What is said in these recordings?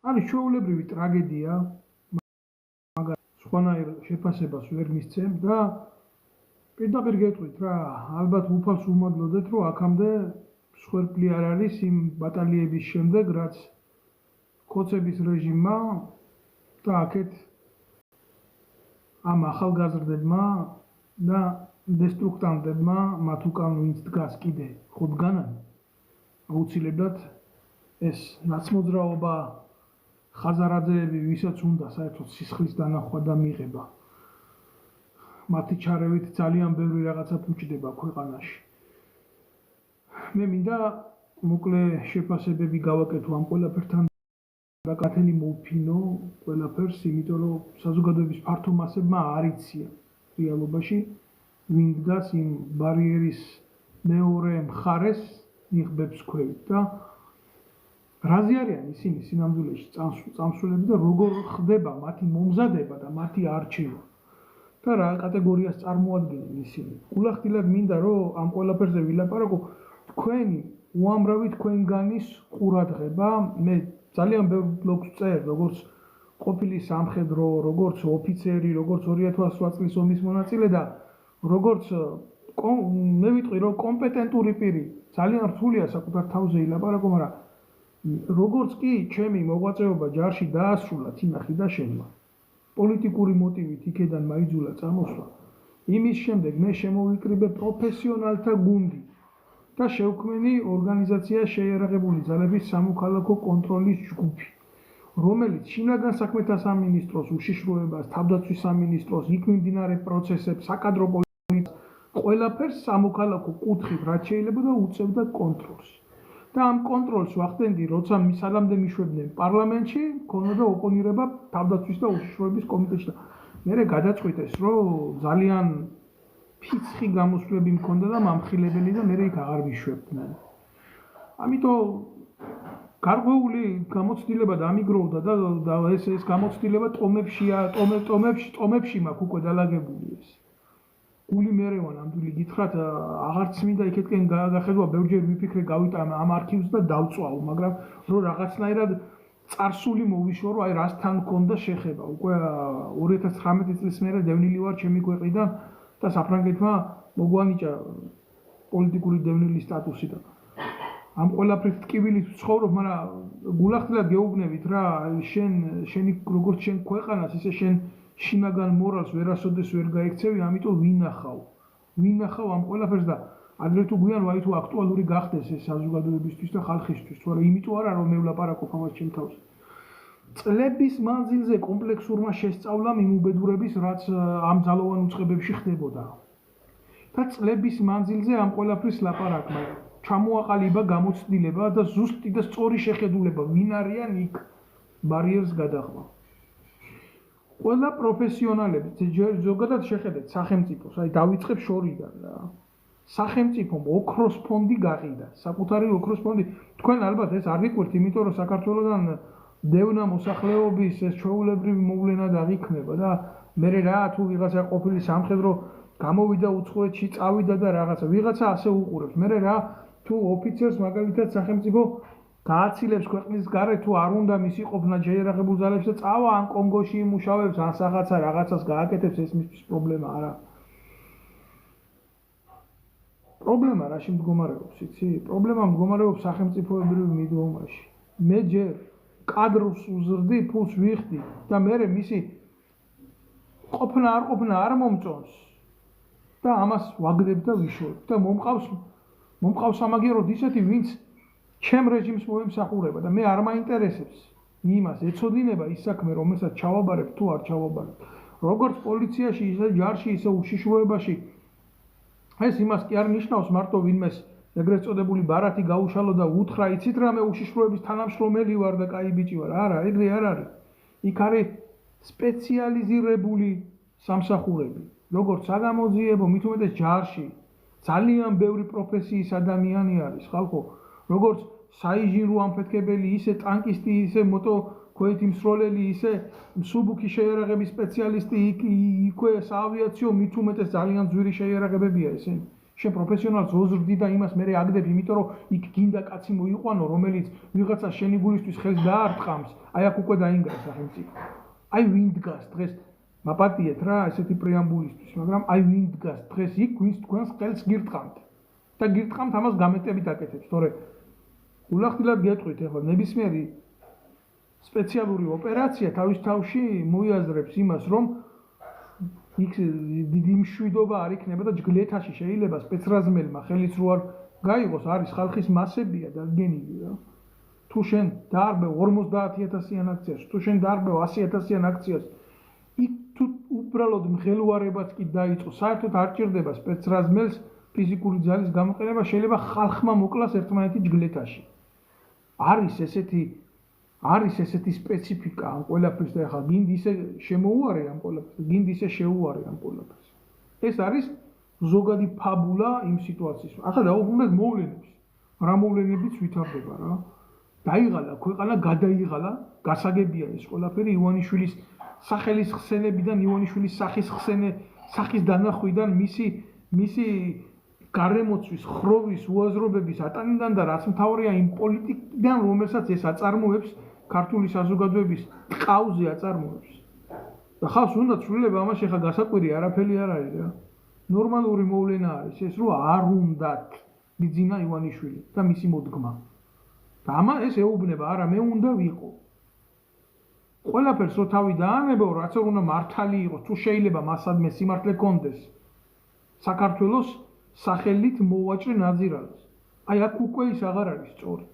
არის ჩვეულებრივი ტრაგედია, მაგრამ სხვანაირ შეფასებას ვერ მისცემ და პირდაპირ გეტყვით რა, ალბათ უფალს უმადლოდეთ, რომ აქამდე მსხვერპლი არ არის იმ ბატალიების შემდეგ, რაც კოცების რეჟიმმა და აქეთ ამ ახალგაზრდებმა და დესტრუქტანტებმა მათ უკან ვინც დგას კიდე ხუთგანან აუცილებლად ეს ნაცმოძრაობა ხაზარაძეები ვისაც უნდა საერთოდ სისხლის დანახვა და მიღება მათი ჩარევით ძალიან ბევრი რაღაცა ფუჭდება ქვეყანაში მე მინდა მოკლე შეფასებები გავაკეთო ამ ყველაფერთან და კათელი მოვფინო ყველაფერს იმიტომ რომ საზოგადოების ფართო მასებმა არ იციან რეალობაში ვინ დგას იმ ბარიერის მეორე მხარეს იღბებს ქვევით და რაზე არიან ისინი სინამდვილეში წამსვლელები და როგორ ხდება მათი მომზადება და მათი არჩევა და რა კატეგორიას წარმოადგენენ ისინი. გულახდილად მინდა რომ ამ ყველაფერზე ვილაპარაკო თქვენი უამრავი თქვენგანის ყურადღება მე ძალიან ბევრ ბლოგს წერ როგორც ყოფილი სამხედრო, როგორც ოფიცერი, როგორც 2008 წლის ომის მონაწილე და როგორც მე ვიტყვი რომ კომპეტენტური პირი ძალიან რთულია საკუთარ თავზე ილაპარაკო, მაგრამ როგორც კი ჩემი მოღვაწეობა ჯარში დაასრულა თინახი და შენმა პოლიტიკური მოტივით იქედან მაიძულა წამოსვლა იმის შემდეგ მე შემოვიკრიბე პროფესიონალთა გუნდი და შევქმნი ორგანიზაცია შეიარაღებული ძალების სამოქალაქო კონტროლის ჯგუფი რომელიც შინაგან საქმეთა სამინისტროს უშიშროებას თავდაცვის სამინისტროს იქ მიმდინარე პროცესებს საკადრო პოლიტიკას ყველაფერს სამოქალაქო კუთხით რაც შეიძლება და უწევდა კონტროლს და ამ კონტროლს ვახდენდი როცა მისალამდე მიშვებდნენ პარლამენტში ქონოდა ოპონირება თავდაცვის და უშიშროების კომიტეტში და მე გადაწყვიტეს რომ ძალიან ფიცხი გამოსვლები მქონდა და მამხილებელი და მე იქ აღარ ვიშვებდნენ ამიტომ გარღვეული გამოცდილება დამიგროვდა და ეს გამოცდილება ტომებში მაქვს უკვე დალაგებული ეს გული მერევა ნამდვილი გითხრათ აღარც მინდა იქეთკენ გახედვა ბევრჯერ ვიფიქრე გავიტანე ამ არქივს და დავწვავ მაგრამ რომ რაღაცნაირად წარსული მოვიშორო აი რასთან მქონდა შეხება უკვე 2019 წლის მერე დევნილი ვარ ჩემი ქვეყნიდან და საფრანგეთმა მოგვანიჭა პოლიტიკური დევნილის სტატუსი და ამ ყველაფრით ტკივილით ვცხოვრობ მაგრამ გულახდილად გეუბნებით რა შენი როგორც შენ ქვეყანას ისე შენ შინაგან მორალს ვერასოდეს ვერ გაიქცევი, ამიტომ ვინახავ ამ ყველაფერს და ადრე თუ გვიან ვაი თუ აქტუალური გახდეს ეს საზოგადოებისთვის და ხალხისთვის, თორე იმიტომ არა რომ მე ვლაპარაკობ ამას ჩემ თავზე. წლების მანძილზე კომპლექსურმა შესწავლამ იმ უბედურების, რაც ამ ძალოვან უწყებებში ხდებოდა. და წლების მანძილზე ამ ყველაფრის ლაპარაკმა ჩამოაყალიბა გამოცდილება და ზუსტი და სწორი შეხედულება, ვინ არიან იქ ბარიერს გადაღმა. ყველა პროფესიონალები ზოგადად შეხედეთ სახელმწიფოს, აი დავიწყებ შორიდან რა. სახელმწიფომ ოქროს ფონდი გაყიდა, საკუთარი ოქროს ფონდი. თქვენ ალბათ ეს არ გიყვართ, იმიტომ რომ საქართველოსთან დევნა მოსახლეობის ეს ჩვეულებრივი მოვლენა დაგიქმნება და მე რა თუ ვიღაცა ყოფილი სამხედრო გამოვიდა უცხოეთში, წავიდა და რაღაცა, ვიღაცა ასე უყურებს. მე რა თუ ოფიცერს მაგალითად სახელმწიფო გააცილებს ქვეყნის გარეთ თუ არ უნდა მისი ყოფნა შეიარაღებულ ძალებში და წავა ან კონგოში იმუშავებს ან რაღაცას გააკეთებს ეს მისთვის პრობლემა არა. პრობლემა რაში მდგომარეობს, იცი? პრობლემა მდგომარეობს სახელმწიფოებრივ მიდგომაში. მე ჯერ კადრს უზრდი, ფულს ვიხდი და მე მისი ყოფნა არ მომწონს და ამას ვაგდებ და ვიშორებ და მომყავს სამაგიეროდ ისეთი ვინც ჩემ რეჟიმს მოემსახურება და მე არ მაინტერესებს იმას ეცოდინება ის საქმე რომელსაც ჩავაბარებ თუ არ ჩავაბარებ როგორც პოლიციაში ისე ჯარში ისე უშიშროებაში ეს იმას კი არ ნიშნავს მარტო ვინმეს ეგრეთ წოდებული ბარათი გაუშალო და უთხრა იცით რა მე უშიშროების თანამშრომელი ვარ და კაი ბიჭი ვარ არა ეგრე არ არის იქ არის სპეციალიზირებული სამსახურები როგორც საგამოძიებო მით უმეტეს ჯარში ძალიან ბევრი პროფესიის ადამიანი არის ხალხო როგორც საინჟინრო ამფეთქებელი, ისე ტანკისტი, ისე მოტოქვეითი მსროლელი, ისე მსუბუქი შეიარაღების სპეციალისტი, იქვე საავიაციო მით უმეტეს ძალიან ძვირი შეიარაღებებია ესენი. შენ პროფესიონალს ოზრდი და იმას მე აგდებ, იმიტომ რომ იქ გინდა კაცი მოიყვანო, რომელიც ვიღაცა შენი გულისთვის ხელს დაარტყამს, აი აქ უკვე დაინგრა სახელმწიფო. აი ვინ დგას დღეს მაპატიეთ რა ესეთი პრეამბულისთვის, მაგრამ აი ვინ დგას დღეს იქ, ვინც თქვენს ხელს გირტყამთ. და გირტყამთ ამას გამეტებით აკეთებს, თორე ულახდილად გეტყვით ახლა ნებისმიერი სპეციალური ოპერაცია თავის თავში მოიაზრებს იმას, რომ იქ დიდი მშვიდობა არ იქნება და ჯგლეთაში შეიძლება სპეცრაზმელმა ხელიც რო არ გაიღოს, არის ხალხის მასებია დადგენილი რა. თუ შენ დაარბევ 50,000-იან აქციას, თუ შენ დაარბევ 100,000-იან აქციას, იქ თუ უბრალოდ მღელვარებაც კი დაიწყო, საერთოდ არ ჭირდება სპეცრაზმელს ფიზიკური ძალის გამოყენება, შეიძლება ხალხმა მოკლას ერთმანეთი ჯგლეთაში. არის ესეთი სპეციფიკა ამ ყველაფრის და ახლა გინდ ისე შემოუარე ამ ყველაფერს, გინდ ისე შეუარე ამ ყველაფერს. ეს არის ზოგადი ფაბულა იმ სიტუაციის. ახლა დაუბრუნდეთ მოვლენებს. რა მოვლენებიც ვითარდება რა. დაიღალა ქვეყანა, გადაიღალა, გასაგებია ეს ყველაფერი ივანიშვილის სახელის ხსენებიდან, ივანიშვილის სახის დანახვიდან, მისი გარემოცვის, ხროვის, უაზრობების ატანიდან და რაც მთავარია იმ პოლიტიკიდან, რომელსაც ეს აწარმოებს ქართული საზოგადოების ტყავზე აწარმოებს. და ხავს უნდა ცვლილება ამაში ხა გასაკვირი არაფერი არ არის რა. ნორმალური მოვლენა არის ეს, რომ არ უნდათ ბიძინა ივანიშვილი და მისი მოდგმა. და ამა ეს ეუბნება, არა მე უნდა ვიყო. ყველაფერს რო თავი დაანებო, რაც უნდა მართალი იყოს, თუ შეიძლება მასადმე სიმართლე კონდეს. საქართველოს სახელით მოვაჭრე ნაძირალს. აი აქ უკვე ის აღარ არის სწორი.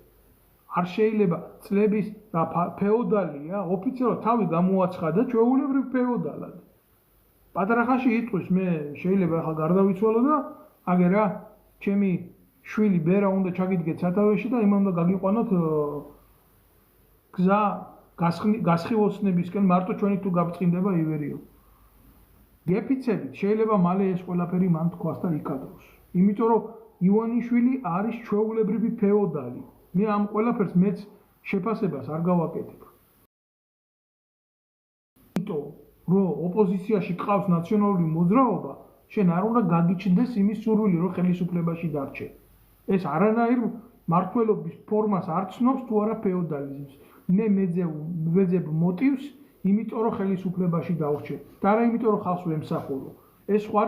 არ შეიძლება წლების და ფეოდალია, ოფიციალურად თავი გამოაცხადა ჩვეულებრივ ფეოდალად. პატრახაში იტყვის მე შეიძლება ახლა გარდავიცვალო და აგერა ჩემი შვილი ბერა უნდა ჩაგიდგეთ სათავეში და იმან უნდა გაგიყვანოთ გზა გასხივოცნებისკენ მარტო ჩვენი თუ გაბწყინდება ივერიო. გეფიცებით შეიძლება მალე ეს ყველაფერი მან თქვას და იკადროს. იმიტომ რომ ივანიშვილი არის ჩვეულებრივი ფეოდალი. მე ამ ყველაფერს მეც შეფასებას არ გავაკეთებ. იმიტომ რომ ოპოზიციაში ყავს ნაციონალური მოძრაობა, შენ არ უნდა გაგიჩნდეს იმის სურვილი, რომ ხელისუფლებაში დარჩე. ეს არანაირ მართლობის ფორმას არ ცნობს თუ არა ფეოდალიზმს. მე ვეძებ მოტივს, იმიტომ რომ ხელისუფლებაში დავრჩე. და არა იმიტომ რომ ხალხს ვემსახურო. ეს სხვა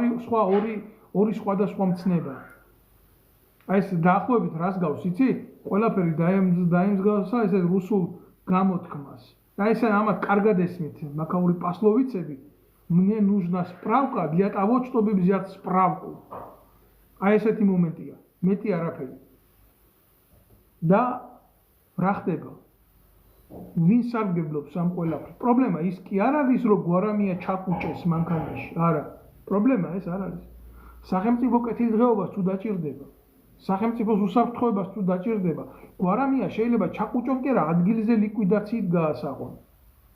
ორი სხვადასხვა მცნება. აი ეს დაახლოებით რას გავს, იცი? ყველაფერი დაემსგავსა ესე რუსულ გამოთქმას. და ესე ამათ კარგად ესმით, მაკაური პასლოვიცები, мне нужна справка для того, чтобы взять справку. აი ესეთი მომენტია, მეტი არაფერი. და რა ხდება? ვინ სარგებლობს ამ ყველაფერს? პრობლემა ის კი არ არის, რომ გვარამია ჩაკუჭეს მანქანაში. არა, პრობლემა ეს არ არის. სახელმწიფო კეთილდღეობას თუ დაჭირდება, სახელმწიფოს უსაფრთხოებას თუ დაჭირდება, გვარამია შეიძლება ჩაკუჭონ კი რა ადგილზე ლიკვიდაციით გაასაღონ.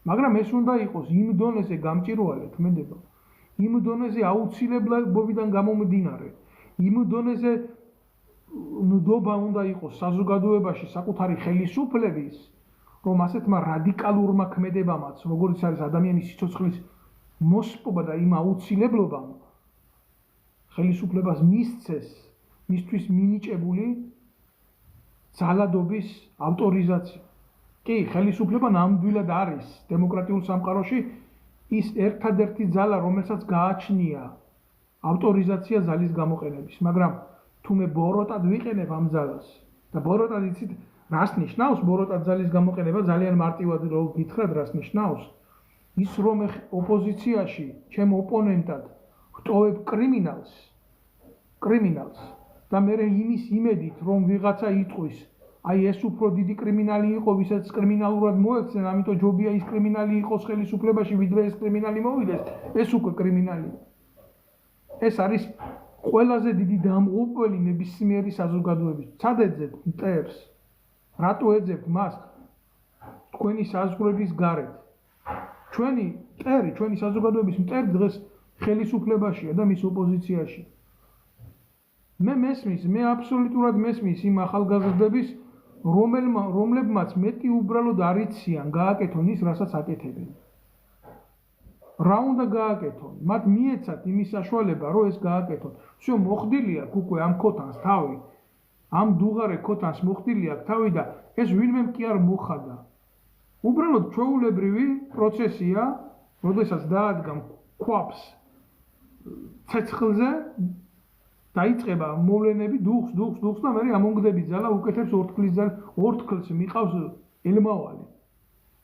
მაგრამ ეს უნდა იყოს იმ დონეზე გამჭირვალე, თმედება. იმ დონეზე აუცილებლობიდან გამომდინარე, იმ დონეზე ნდობა უნდა იყოს საზოგადოებაში საკუთარი ხელისუფლების, რომ ასეთმა რადიკალურმა ქმედებამაც, როგორც არის ადამიანის სიცოცხლის მოსპობა და იმ აუცილებლობამ ხელისუფლებას მისცეს მისთვის მინიჭებული ძალადობის ავტორიზაცია. კი, ხელისუფლება ნამდვილად არის დემოკრატიულ სამყაროში ის ერთადერთი ძალა, რომელსაც გააჩნია ავტორიზაცია ძალის გამოყენების, მაგრამ თუ მე ბოროტად ვიყენებ ამ ძალას და ბოროტად იცით რას ნიშნავს ბოროტად ძალის გამოყენება, ძალიან მარტივად რო გითხრათ რას ნიშნავს, ის რომ ოპოზიციაში ჩემ ოპონენტად ვტოვებ კრიმინალს და მე იმის იმედით რომ ვიღაცა იტყვის, აი ეს უფრო დიდი კრიმინალი იყო, ვისაც კრიმინალურად მოექცენ, ამიტომ ჯობია ის კრიმინალი იყოს ხელისუფლებაში, ვიდრე ეს კრიმინალი მოვიდეს, ეს უკვე კრიმინალია. ეს არის ყველაზე დიდი დამღუპველი ნებისმიერი საზოგადოების. სად ეძებთ მტერს? რატო ეძებთ მას თქვენი საზღვრების გარეთ? ჩვენი მტერი, ჩვენი საზოგადოების მტერი დღეს ხელისუფლებაშია და მის ოპოზიციაში. მე აბსოლუტურად მესმის იმ ახალგაზრდების, რომლებმაც მეტი უბრალოდ არ იციან გააკეთონ ის, რასაც აკეთებენ. რა უნდა გააკეთონ? მათ მიეცათ იმის საშუალება, რომ ეს გააკეთონ. всё მოხდილი აქვს უკვე ამ ქოთანს თავი. ამ დუღარე ქოთანს მოხდილი აქვს თავი და ეს ვინმემ კი არ მოხადა. უბრალოდ ჩვეულებრივი პროცესია, როდესაც დაადგა ქვაფს ცეცხლზე, დაიწყება მოვლენები, დუხს და მე ამონგდები ძალა უკეთებს ორთქლს მიყავს ელმავალი.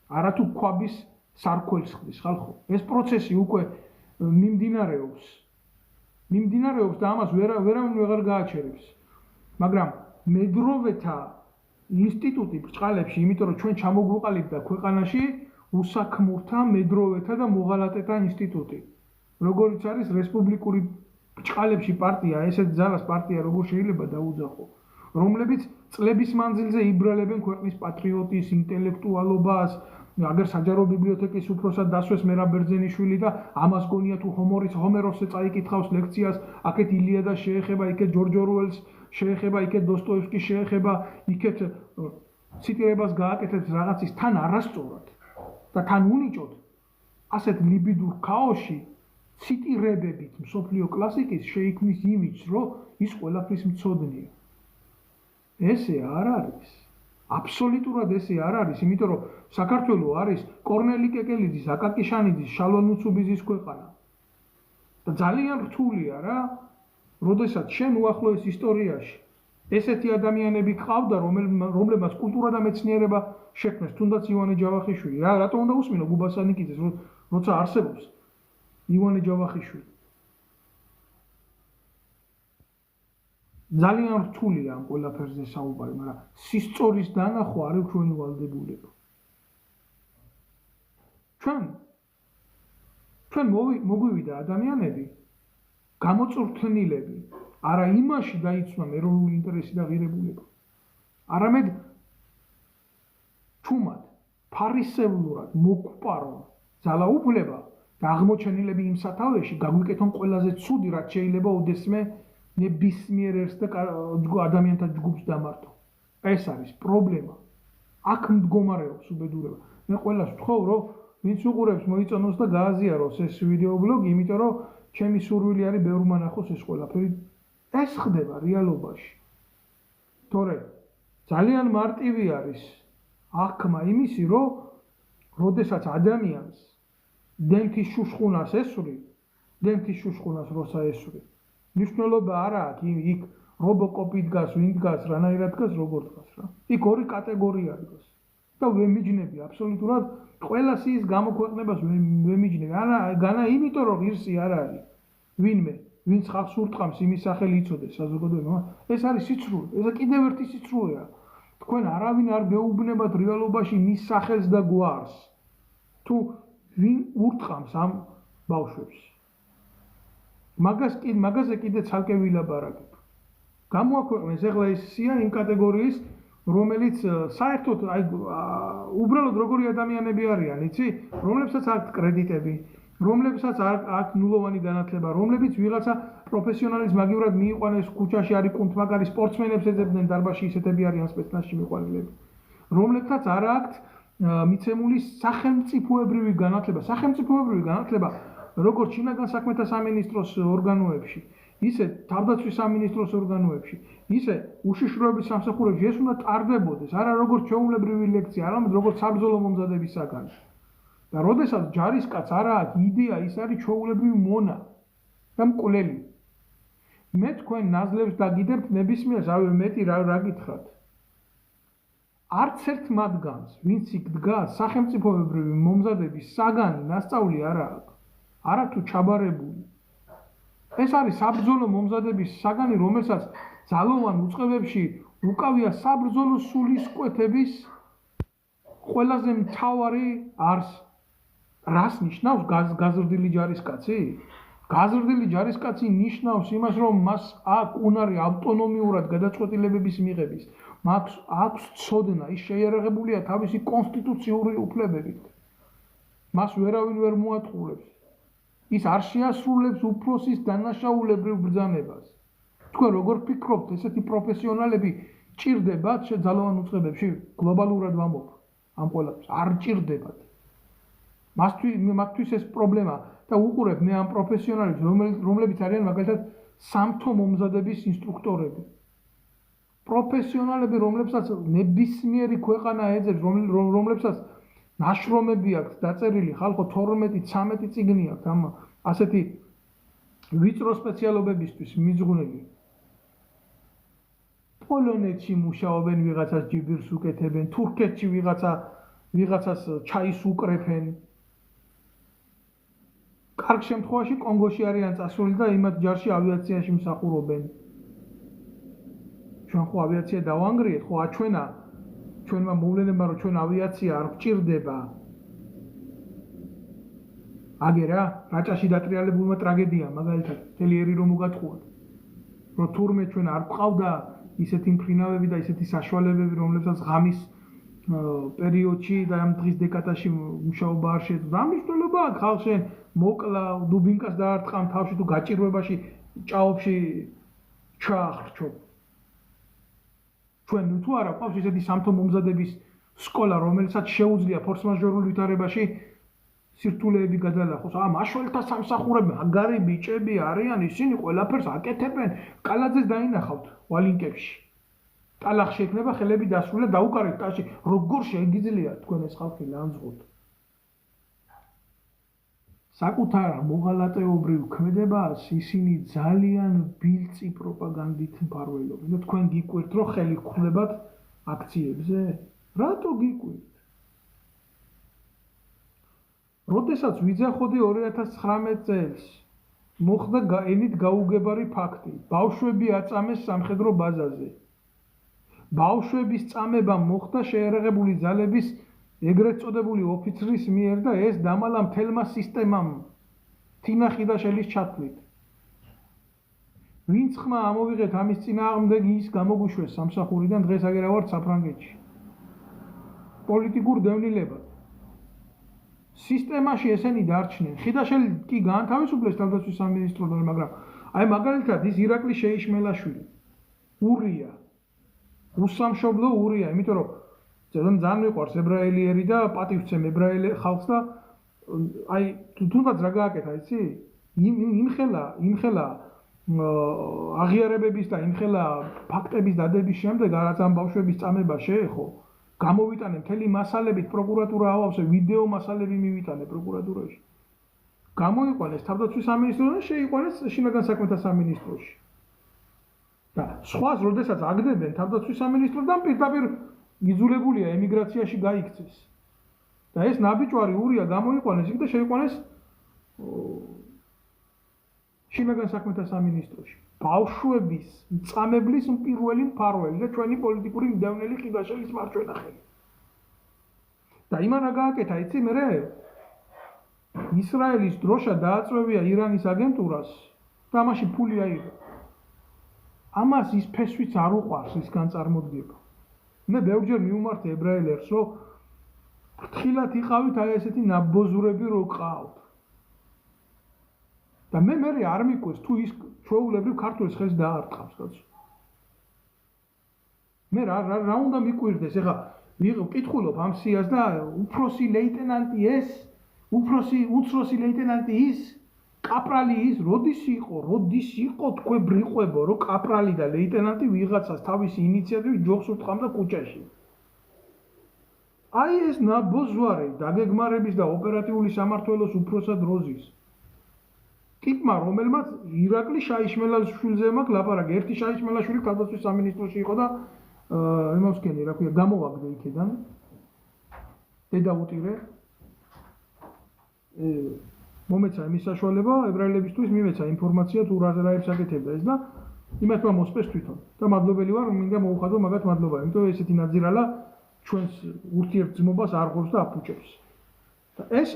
არათუ ქვაბის სარქველს ხდის ხალხო. ეს პროცესი უკვე მიმდინარეობს და ამას ვერავინ ვეღარ გააჩერებს. მაგრამ მედროვეთა ინსტიტუტი ბრჭყალებში, იმიტომ რომ ჩვენ ჩამოგვიყალიბდა ქვეყანაში უსაქმურთა, მედროვეთა და მოღალატეთა ინსტიტუტი. როგორიც არის რესპუბლიკური ბრჭყალებში პარტია, ესეთ ძალას პარტია როგორ შეიძლება დაუძახო, რომლებიც წლების მანძილზე იბრალებენ ქვეყნის პატრიოტის, ინტელექტუალობას, აგერ საჯარო ბიბლიოთეკის უფროსად დასვეს მერაბ ბერძენიშვილი და ამას გონია თუ ჰომეროსზე წაიკითხავს ლექციას, აქეთ ილიადა შეეხება, იქეთ ჯორჯ ორუელს შეეხება, იქეთ დოსტოევსკის შეეხება, იქეთ ციტირებას გააკეთებს რაღაცის თან არასწორად და თან უნიჭოდ ასეთ ლიბიდურ ქაოსში ციტირებებით მსოფლიო კლასიკის შეიქმნის იმიჯს, რომ ის ყველაფრის მცოდნეა. ესე არ არის. აბსოლუტურად ესე არ არის, იმიტომ რომ საქართველო არის კორნელი კეკელიძის, აკაკი შანიძის, შალვა ნუცუბიზის ქვეყანა. და ძალიან რთულია რა, როდესაც შენ უახლოეს ისტორიაში ესეთი ადამიანები ყავდა, რომლებმაც კულტურა და მეცნიერება შექმნეს, თუნდაც ივანე ჯავახიშვილი. რატომ უნდა უსმინო გუბასანიკიძეს, როცა არსებობს ივანე ჯავახიშვილი. ძალიან რთულია ამ ყველაფერზე საუბარი, მაგრამ სისწორის დანახვა არის ჩვენი ვალდებულება. ჩვენ მოგვივიდა ადამიანები, გამოწვრთნილები, არა იმაში დაიცვა ეროვნული ინტერესი და ღირებულება, არამედ ჩუმად, ფარისევლურად მოგვპარონ ძალაუფლება და აღმოჩენილები იმ სათავეში გაგვიკეთონ ყველაზე ცუდი, რაც შეიძლება ოდესმე ნებისმიერ ერთს და ადამიანთა ჯგუფს დამართო. ეს არის პრობლემა. აქ მდგომარეობს უბედურება. მე ყველას ვთხოვ, რომ ვინც უყურებს მოიწონოს და გააზიაროს ეს ვიდეობლოგი, იმიტომ რომ ჩემი სურვილი არის ბევრმა ნახოს ეს ყველაფერი. ეს ხდება რეალობაში. თორე ძალიან მარტივი არის აღქმა იმისი, რომ როდესაც ადამიანს დენთის შუშხუნას ესვრი, დენთის შუშხუნას როცა ესვრი, მნიშვნელობა არა აქვს იქ რობოკოპი დგას, ვინ დგას, რანაირად დგას, როგორ დგას რა. იქ ორი კატეგორია დგას. და ვემიჯნები აბსოლუტურად ყველა სიის გამოქვეყნებას ვემიჯნები. განა იმიტომ რომ ღირსი არ არის. ვინმე, ვინც ხალხს ურტყამს იმის სახელი იცოდეს საზოგადოება. ეს არის სიცრუე. ეს კიდევ ერთი სიცრუეა. თქვენ არავინ არ გეუბნებათ რეალობაში მის სახელს და გვარს. თუ ვინ ურტყამს ამ ბავშვებს. მაგაზე კიდე ცალკე ვილაპარაკებ. გამოაქვეყნეს ახლა ეს სია იმ კატეგორიის, რომელიც საერთოდ უბრალოდ როგორი ადამიანები არიან, იცი? რომლებსაც აქვთ კრედიტები, რომლებსაც აქვთ ნულოვანი განათლება, რომლებიც ვიღაცა პროფესიონალის მაგივრად მიიყვანეს ქუჩაში არის კუნთმაგარი სპორტსმენებს ეძებდნენ დარბაზში, ისეთები არიან სპეცნაზში მიყვანილები. რომლებსაც არ აქვთ მიცემული სახელმწიფოებრივი განათლება. სახელმწიფოებრივი განათლება როგორც შინაგან საქმეთა სამინისტროს ორგანოებში, ისე თავდაცვის სამინისტროს ორგანოებში, ისე უშიშროების სამსახურებში ეს უნდა ტარდებოდეს, არა როგორც ჩვეულებრივი ლექცია, არამედ როგორც საბრძოლო მომზადების საგანი. და როდესაც ჯარისკაც არ აქვს იდეა, ის არის ჩვეულებრივი მონა და მკვლელი. მე თქვენ ნაზლებს დაგიდებთ ნებისმიერს, მეტი რა გითხრათ. არც ერთ მათგანს, ვინც იქ დგას, სახელმწიფოებრივი მომზადების საგანი, ნასწავლი არ აქვს. არა თუ ჩაბარებული. ეს არის საბრძოლო მომზადების საგანი, რომელსაც ძალოვან უწყებებში უკავია საბრძოლო სულისკვეთების ყველაზე მთავარი არსი. რას ნიშნავს გაზრდილი ჯარისკაცი? გაზრდილი ჯარისკაცი ნიშნავს იმას, რომ მას აქვს უნარი ავტონომიურად გადაწყვეტილებების მიღების. აქვს ცოდნა, ის შეიარაღებულია თავისი კონსტიტუციური უფლებებით. მას ვერავინ ვერ მოატყუებს. ის არ შეასრულებს უფროსის დანაშაულებრივ ბრძანებას. თქვენ როგორ ფიქრობთ, ესეთი პროფესიონალები ჭირდებათ ძალოვან უწყებებში? გლობალურად ვამბობ ამ ყველაფერს, არ ჭირდებათ. მათთვის ეს პრობლემა და უყურებ მე ამ პროფესიონალებს, რომლებიც არიან მაგალითად სამთო მომზადების ინსტრუქტორები. პროფესიონალები, რომლებსაც ნებისმიერი ქვეყანა ეძებს, რომლებსაც ნაშრომები აქვს დაწერილი, ხალხო 12-13 წიგნი აქვს ამ ასეთი ვიწრო სპეციალობებისთვის მიძღვნილი. პოლონეთში მუშაობენ, ვიღაცას ჯიბირს უკეთებენ, თურქეთში ვიღაცას ჩაის უკრეფენ. კარგ შემთხვევაში კონგოში არიან წასული და იმათ ჯარში ავიაციაში მსახურობენ. ჩვენ ხო ავიაცია დავანგრიეთ, ხო აჩვენა ჩვენმა მოვლენებმა, რომ ჩვენ ავიაცია არ გვჭირდება. აგერა, რაჭაში დატრიალებულმა ტრაგედია, მაგალითად, თელიერი რომ მოგატყუათ. რომ თურმე ჩვენ არ გვყავდა ისეთი მფრინავები და ისეთი საშუალებები, რომლებსაც ღამის პერიოდში და ამ დღის დეკადაში მუშაობა არ შეეძლო. რა მნიშვნელობა აქვს ხალხში მოკლა, დუბინკას დაარტყამ თავში თუ გაჭირვებაში ჭაობში ჩაახრჩობ. ჩვენ თუ არა ყავს ისეთი სამთო მომზადების სკოლა, რომელსაც შეუძლია ფორს-მაჟორულ ვითარებაში სირთულეები გადალახოს. მაშველთა სამსახურები, მაგარი ბიჭები არიან, ისინი ყველაფერს აკეთებენ. კალაძეს დაინახავთ ვალინკებში. ტალახში ექნება ხელები დასრულდა დაუკარეთ ტაში. როგორ შეგიძლია თქვენ ეს ხალხი ლანძღოთ? საკუთარ მოღალატეობრივ ქმედებას ისინი ძალიან ბილწი პროპაგანდით მფარველობენ და თქვენ გიკვირთ, რომ ხელი გხვდებათ აქციებზე? რატო გიკვირთ? როდესაც ვიძახოდი 2019 წელს მოხდა ენით გაუგებარი ფაქტი. ბავშვები აწამეს სამხედრო ბაზაზე. ბავშვების წამება მოხდა შეერაღებული ძალების ეგრეთ წოდებული ოფიცრის მიერ და ეს დამალა მთელმა სისტემამ თინა ხიდაშელის ჩათვლით. ვინც ხმა ამოვიღეთ ამის წინააღმდეგ ის გამოგვიშვეს სამსახურიდან, დღეს აგერა ვართ საფრანგეთში. პოლიტიკურ დევნილებად. სისტემაში ესენი დარჩნენ. ხიდაშელი კი გაანთავისუფლეს თავდაცვის სამინისტროდან, მაგრამ აი მაგალითად ის ირაკლი შეიშმელაშვილი ურია. უსამშობლო ურია, იმიტომ რომ ძალიან მიყვარს ებრაელიერი და პატივცემ ებრაელ ხალხს და აი თუნდაც რა გააკეთა, იცი? იმხელა აღიარებების და იმხელა ფაქტების დადების შემდეგ რაც ამ ბავშვების წამება შეეხო, გამოვიტანე მთელი მასალებით პროკურატურა ავავსე, ვიდეო მასალები მივიტანე პროკურატურაში. გამოიყვანეს თავდაცვის სამინისტროდან, შეიყვანეს შინაგან საქმეთა სამინისტროში. და სხვას როდესაც აგდებენ თავდაცვის სამინისტროდან, პირდაპირ იძულებულია ემიგრაციაში გაიქცეს. და ეს ნაბიჯვარი ურია გამოიყვანეს იქ და შეიყვანეს შინაგან საქმეთა სამინისტროში. ბავშვების მწამებლის პირველი მფარველი და ჩვენი პოლიტიკური მდევნელი ხიდაშელის მარჯვენა ხელი. და იმან რა გააკეთა, იცი მერე? ისრაელის დროშა დააწვევია ირანის აგენტურას და ამაში ფული აიღო. ამას ის ფესვიც არ უყვარს ის განწარმოდგება. მე ბევრჯერ მიუმართე ებრაელებს, რომ ფრთხილად იყავით აი ესეთი ნაბოზურები რო ყავთ. და მე არ მიკვეს თუ ის ჩვეულებრივ ქართულის ხელს დაარტყავს, კაცო. მე რა უნდა მიკვირდეს, ეხლა ვკითხულობ ამ სიას და უფროსი ლეიტენანტი ეს, უცროსი ლეიტენანტი ის, კაპრალი ის, როდის იყო თქვენ ბრიყვებო, რომ კაპრალი და ლეიტენანტი ვიღაცას თავისი ინიციატივით ჯოხს უთხრამდა ქუჩაში. აი ეს ნაბოზვარი დაგეგმარების და ოპერატიული სამმართველოს უფროსად როზის. ტიპმა, რომელმაც ირაკლი შაიშმელაშვილზე მაქვს ლაპარაკი. ერთი შაიშმელაშვილი თავდაცვის სამინისტროში იყო და იმავსკენი, რა ქვია, გამოვაგდე იქიდან. დედა უტირე. მომეცა იმის საშუალება ებრაელებისთვის მიმეცა ინფორმაცია თუ რაებს აკეთებდა ეს და იმათმა მოსწეს თვითონ. და მადლობელი ვარ, მინდა მოუხადო მაგათ მადლობა, იმიტომ რომ ესეთი ნაძირალა ჩვენს ურთიერთძმობას არ ღორს და აფუჭებს. და ეს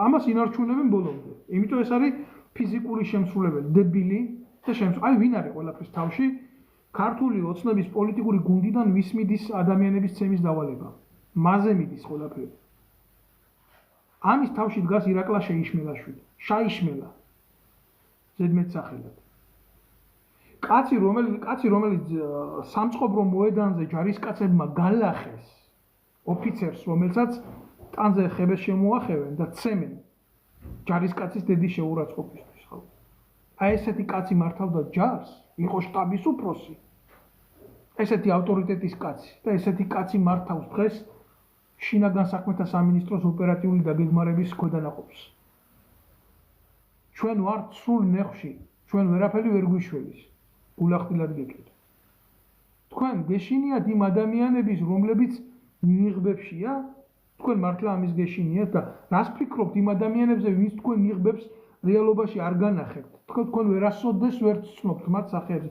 ამას ინარჩუნებენ ბოლომდე. იმიტომ ეს არის ფიზიკური შემსრულებელი, დებილი და აი ვინ არის ყველაფრის თავში? ქართული ოცნების პოლიტიკური გუნდიდან ვის მიდის ადამიანების ცემის დავალება. მასზე მიდის ყველაფერი. ამის თავში დგას ირაკლა შეიშმელაშვილი. შაიშმელა. ზედმეტ სახელად. კაცი რომელიც სამწყობრო მოედანზე ჯარისკაცებმა გალახეს ოფიცერს, რომელსაც ტანზე ხებეს შემოახევენ და ცემენ ჯარისკაცის დედის შეურაცხყოფისთვის. აი ესეთი კაცი მართავდა ჯარს, იყო შტაბის უფროსი. ესეთი ავტორიტეტის კაცი და ესეთი კაცი მართავს დღეს შინაგან საქმეთა სამინისტროს ოპერატიული დაგეგმარების ქვედანაყოფს. ჩვენ ვართ სრულ ნეხში, ჩვენ ვერაფერი ვერ გვიშველის. გულახდილად გეკეთ. თქვენ გეშინიათ იმ ადამიანების, რომლებიც ნიღბებშია, თქვენ მართლა ამის გეშინიათ და რას ფიქრობთ იმ ადამიანებზე, ვინც თქვენ ნიღბებს რეალობაში არ განახებთ. თქვენ ვერასოდეს ვერ ცნობთ მათ სახეებზე.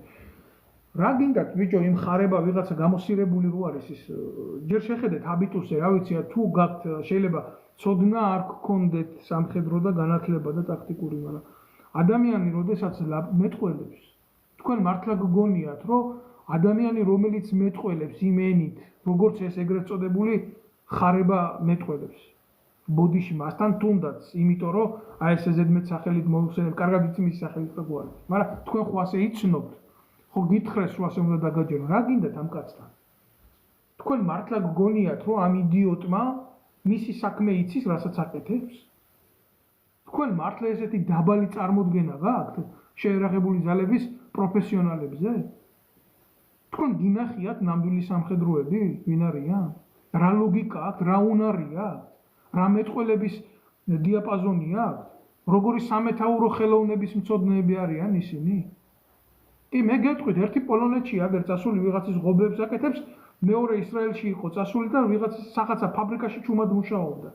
რა გინდათ ბიჭო იმ ხარება ვიღაცა გამოსირებული რო არის ის ჯერ შეხედეთ ჰაბიტუსზე, რა ვიცი, თუ გაქვთ შეიძლება ცოდნა არ გქონდეთ სამხედრო და განათლება და ტაქტიკური, მაგრამ ადამიანი როდესაც მეტყველებს, თქვენ მართლა გგონიათ, რომ ადამიანი რომელიც მეტყველებს იმენით, როგორც ეს ეგრეთ წოდებული ხარება მეტყველებს. ბოდიში მასთან თუნდაც, იმიტომ რომ აი ეს ზედმეტ სახელით მოიხსენებ, კარგად იცი მის სახელით და გვარი. მაგრამ თქვენ ხო ასე იცნობთ? ხო გითხრეს რომ ასე უნდა დაგაჯერონ. რა გინდათ ამ კაცთან? თქვენ მართლა გგონიათ, რომ ამ იდიოტმა მისი საქმე იცის, რასაც აკეთებს? თქვენ მართლა ესეთი დაბალი წარმოდგენა გაქვთ შეერაღებული ძალების პროფესიონალებზე? თქვენ გინახიათ ნამდვილი სამხედროები, ვინ არიან? რა ლოგიკა აქვს, რა უნარი აქვს? რა მეტყველების დიაპაზონი აქვს? როგორი სამეთაურო ხელოვნების მცოდნეები არიან ისინი? კი, მე გეტყვით, ერთი პოლონეთში აგერ წასული ვიღაცის ღობებს აკეთებს, მეორე ისრაელში იყო წასული და ვიღაცის სახაცა ფაბრიკაში ჩუმად მუშაობდა.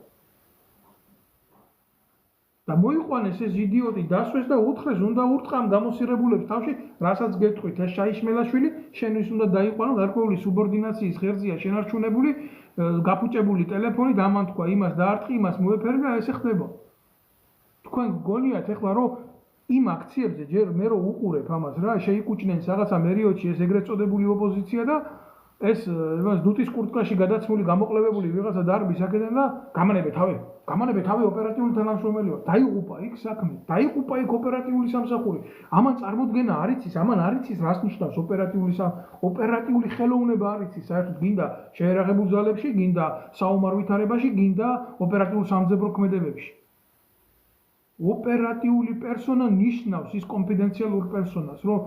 და მოიყვანეს ეს იდიოტი დასვეს და უთხრეს, უნდა ურტყამ გამოსირებულებს თავში, რასაც გეტყვით, ეს შაიშმელაშვილი შენთვის უნდა დაიყვანო, გარკვეული სუბორდინაციის ღერძია შენარჩუნებული, გაფუჭებული ტელეფონი, დამანთქვა იმას დაარტყი, იმას მოეფერმე, აი ესე ხდება. თქვენ გგონიათ ეხლა რომ იმ აქციებზე ჯერ მე რო უყურებ ამას რა, შეიკუჭნენ რაღაცა მერიოდში ეს ეგრეთ წოდებული ოპოზიცია და ეს იმას დუტის კურტკაში გადაცმული გამოყლებებული ვიღაცა დარბის აკეთებდა და გამანებე თავი ოპერატიული თანამშრომელი ვარ. დაიღუპა იქ საქმე, დაიღუპა იქ ოპერატიული სამსახური. ამან წარმოდგენა არ იცის, ამან არ იცის რას ნიშნავს ოპერატიული ხელოვნება არ იცის, საერთოდ გინდა შეერაღებულ ძალებში, გინდა საომარ ვითარებაში, გინდა ოპერატიულ სამძებრო ქმედებებში. ოპერატიული პერსონა ნიშნავს ის კონფიდენციალურ პერსონას, რომ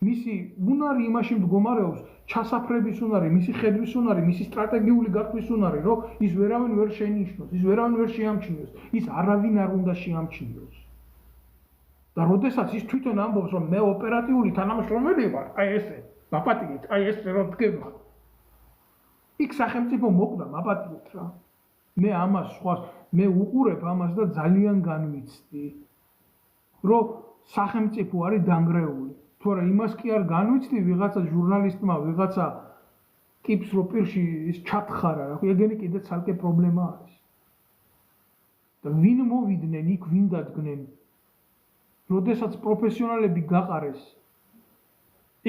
მისი უნარი იმაში მდგომარეობს, ჩასაფრების უნარი, მისი ხედვის უნარი, მისი სტრატეგიული გათვლის უნარი, რომ ის ვერავინ ვერ შეინიშნოს, ის ვერავინ ვერ შეამჩნიოს, ის არავინ არ უნდა შეამჩნიოს. და როდესაც ის თვითონ ამბობს, რომ მე ოპერატიული თანამშრომელი ვარ, აი ესე, მაპატიეთ, აი ესე რომ დგება. იქ სახელმწიფო მოკვდა, მაპატიეთ რა. მე ამას მე უყურებ ამას და ძალიან განვიცდი, რომ სახელმწიფო არის დანგრეული. თუ არა იმას კი არ განვიცდი ვიღაცა ჟურნალისტმა, ვიღაცა ტიპს რო პირში ის ჩათხარა, რა ეგენი კიდე ცალკე პრობლემა არის. და ვინ მოვიდნენ იქ, ვინ დადგნენ? როდესაც პროფესიონალები გაყარეს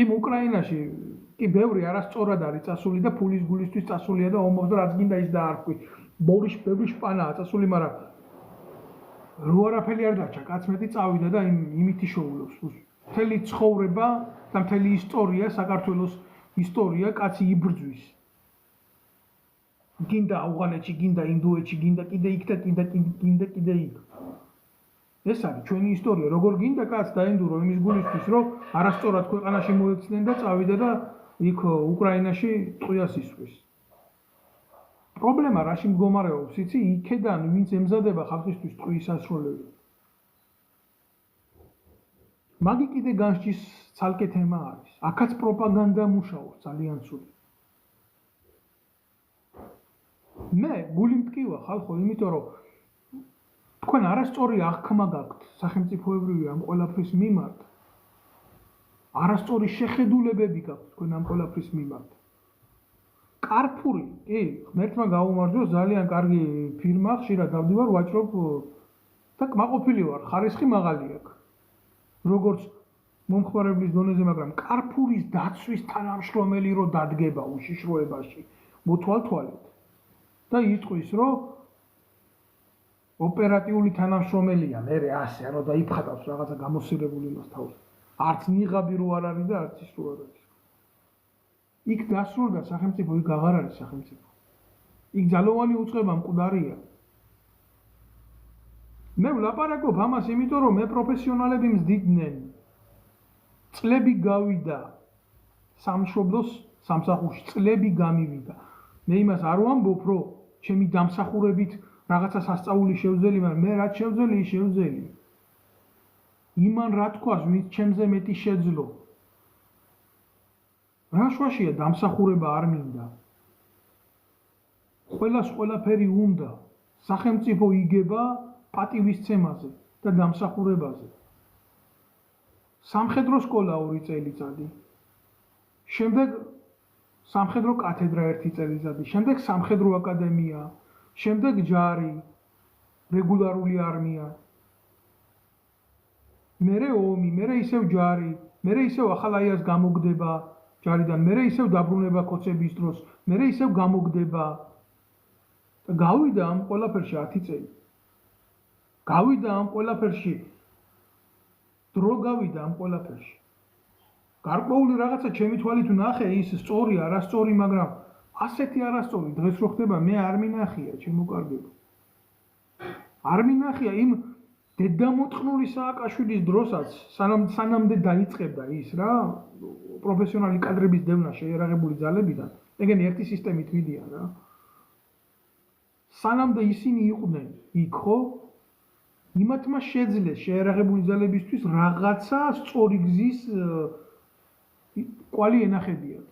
იმ უკრაინაში, კი ბევრი არასწორად არის წასული და ფულის გულისთვის წასულია და ომობს და რაც გინდა ის დაარქვი. ბევრი შპანაა წასული, მაგრამ რო არაფერი არ დარჩა, კაც მეტი წავიდა და იმით იშოულობს. მთელი ცხოვრება და მთელი ისტორია, საქართველოს ისტორია კაცი იბრძვის. გინდა ავღანეთში, გინდა ინდოეთში, გინდა კიდე იქ და კიდე იქ. ეს არის ჩვენი ისტორია, როგორ გინდა კაც დაენდურო იმის გულისთვის, რომ არასწორად ქვეყანაში მოექცნენ და წავიდა და იქ უკრაინაში ტყვიას ისვრის. პრობლემა რაში მდგომარეობს, იცი, იქედან ვინც ემზადება ხალხისთვის ტყვის საშუალებას. მაგი კიდე განსჯის ცალკე თემა არის. აქაც პროპაგანდა მუშაობს ძალიან ცუდად. მე გული მტკივა ხალხო, იმიტომ რომ თქვენ არასწორი აღქმა გაქვთ სახელმწიფოებრივი ამ ყველაფრის მიმართ. არასწორი შეხედულებები გაქვთ თქვენ ამ ყველაფრის მიმართ. კარფური, კი, ღმერთმა გაუმარჯოს, ძალიან კარგი ფირმა, ხშირად დავდივარ, ვაჭრობ და კმაყოფილი ვარ, ხარისხი მაღალი აქვს. როგორც მომხმარებლის დონეზე, მაგრამ კარფურის დაცვის თანამშრომელი რო დადგება უშიშროებაში, მოთვალთვალეთ და იტყვის, რომ ოპერატიული თანამშრომელია, მე ასე რა დაიფხატავს რაღაცა გამოსირებული მას თავს. არც ნიღაბი რო არ არის და არც ის რო არ არის. იქ დასრულდა სახელმწიფო, იქ აღარ არის სახელმწიფო. იქ ძალოვანი უწყება მკვდარია. მე ვლაპარაკობ ამას, იმიტომ რომ მე პროფესიონალები მზდიდნენ. წლები გავიდა სამშობლოს სამსახურში, წლები გამივიდა. მე იმას არ ვამბობ, რომ ჩემი დამსახურებით რაღაცა სასწაული შევძელი, მაგრამ მე რაც შევძელი, ის შევძელი. იმან რა თქვას, ვინც ჩემზე მეტი შეძლო. რა შვაშია დამსახურება არ მინდა. ყველას ყველაფერი უნდა. სახელმწიფო იგება პატივისცემაზე და დამსახურებაზე. სამხედრო სკოლა 2 წელიწადი. შემდეგ სამხედრო კათედრა 1 წელიწადი, შემდეგ სამხედრო აკადემია, შემდეგ ჯარი, რეგულარული არმია. მერე ომი, მერე ისევ ჯარი, მერე ისევ ახალაიას გამოგდება ჯარიდან, მერე ისევ დაბრუნება ქოცების დროს, მერე ისევ გამოგდება. გავიდა ამ ყველაფერში 10 წელი. გავიდა ამ ყველაფერში. დრო გავიდა ამ ყველაფერში. გარკვეული რაღაცა ჩემი თვალით ვნახე, ის სწორი, არასწორი, მაგრამ ასეთი არასწორი დღეს რო ხდება, მე არ მინახია, ჩემო კარგებო. არ მინახია იმ დედამოწყნული სააკაშვილის დროსაც, სანამდე დაიწყებდა ის რა, პროფესიონალი კადრების დევნა შეიარაღებული ძალებიდან, ეგენი ერთი სისტემით მიდიან რა. სანამდე ისინი იყვნენ იქ, ხო? იმათმა შეძლეს შეიარაღებული ძალებისთვის რაღაცა სწორი გზის კვალი ენახებიათ.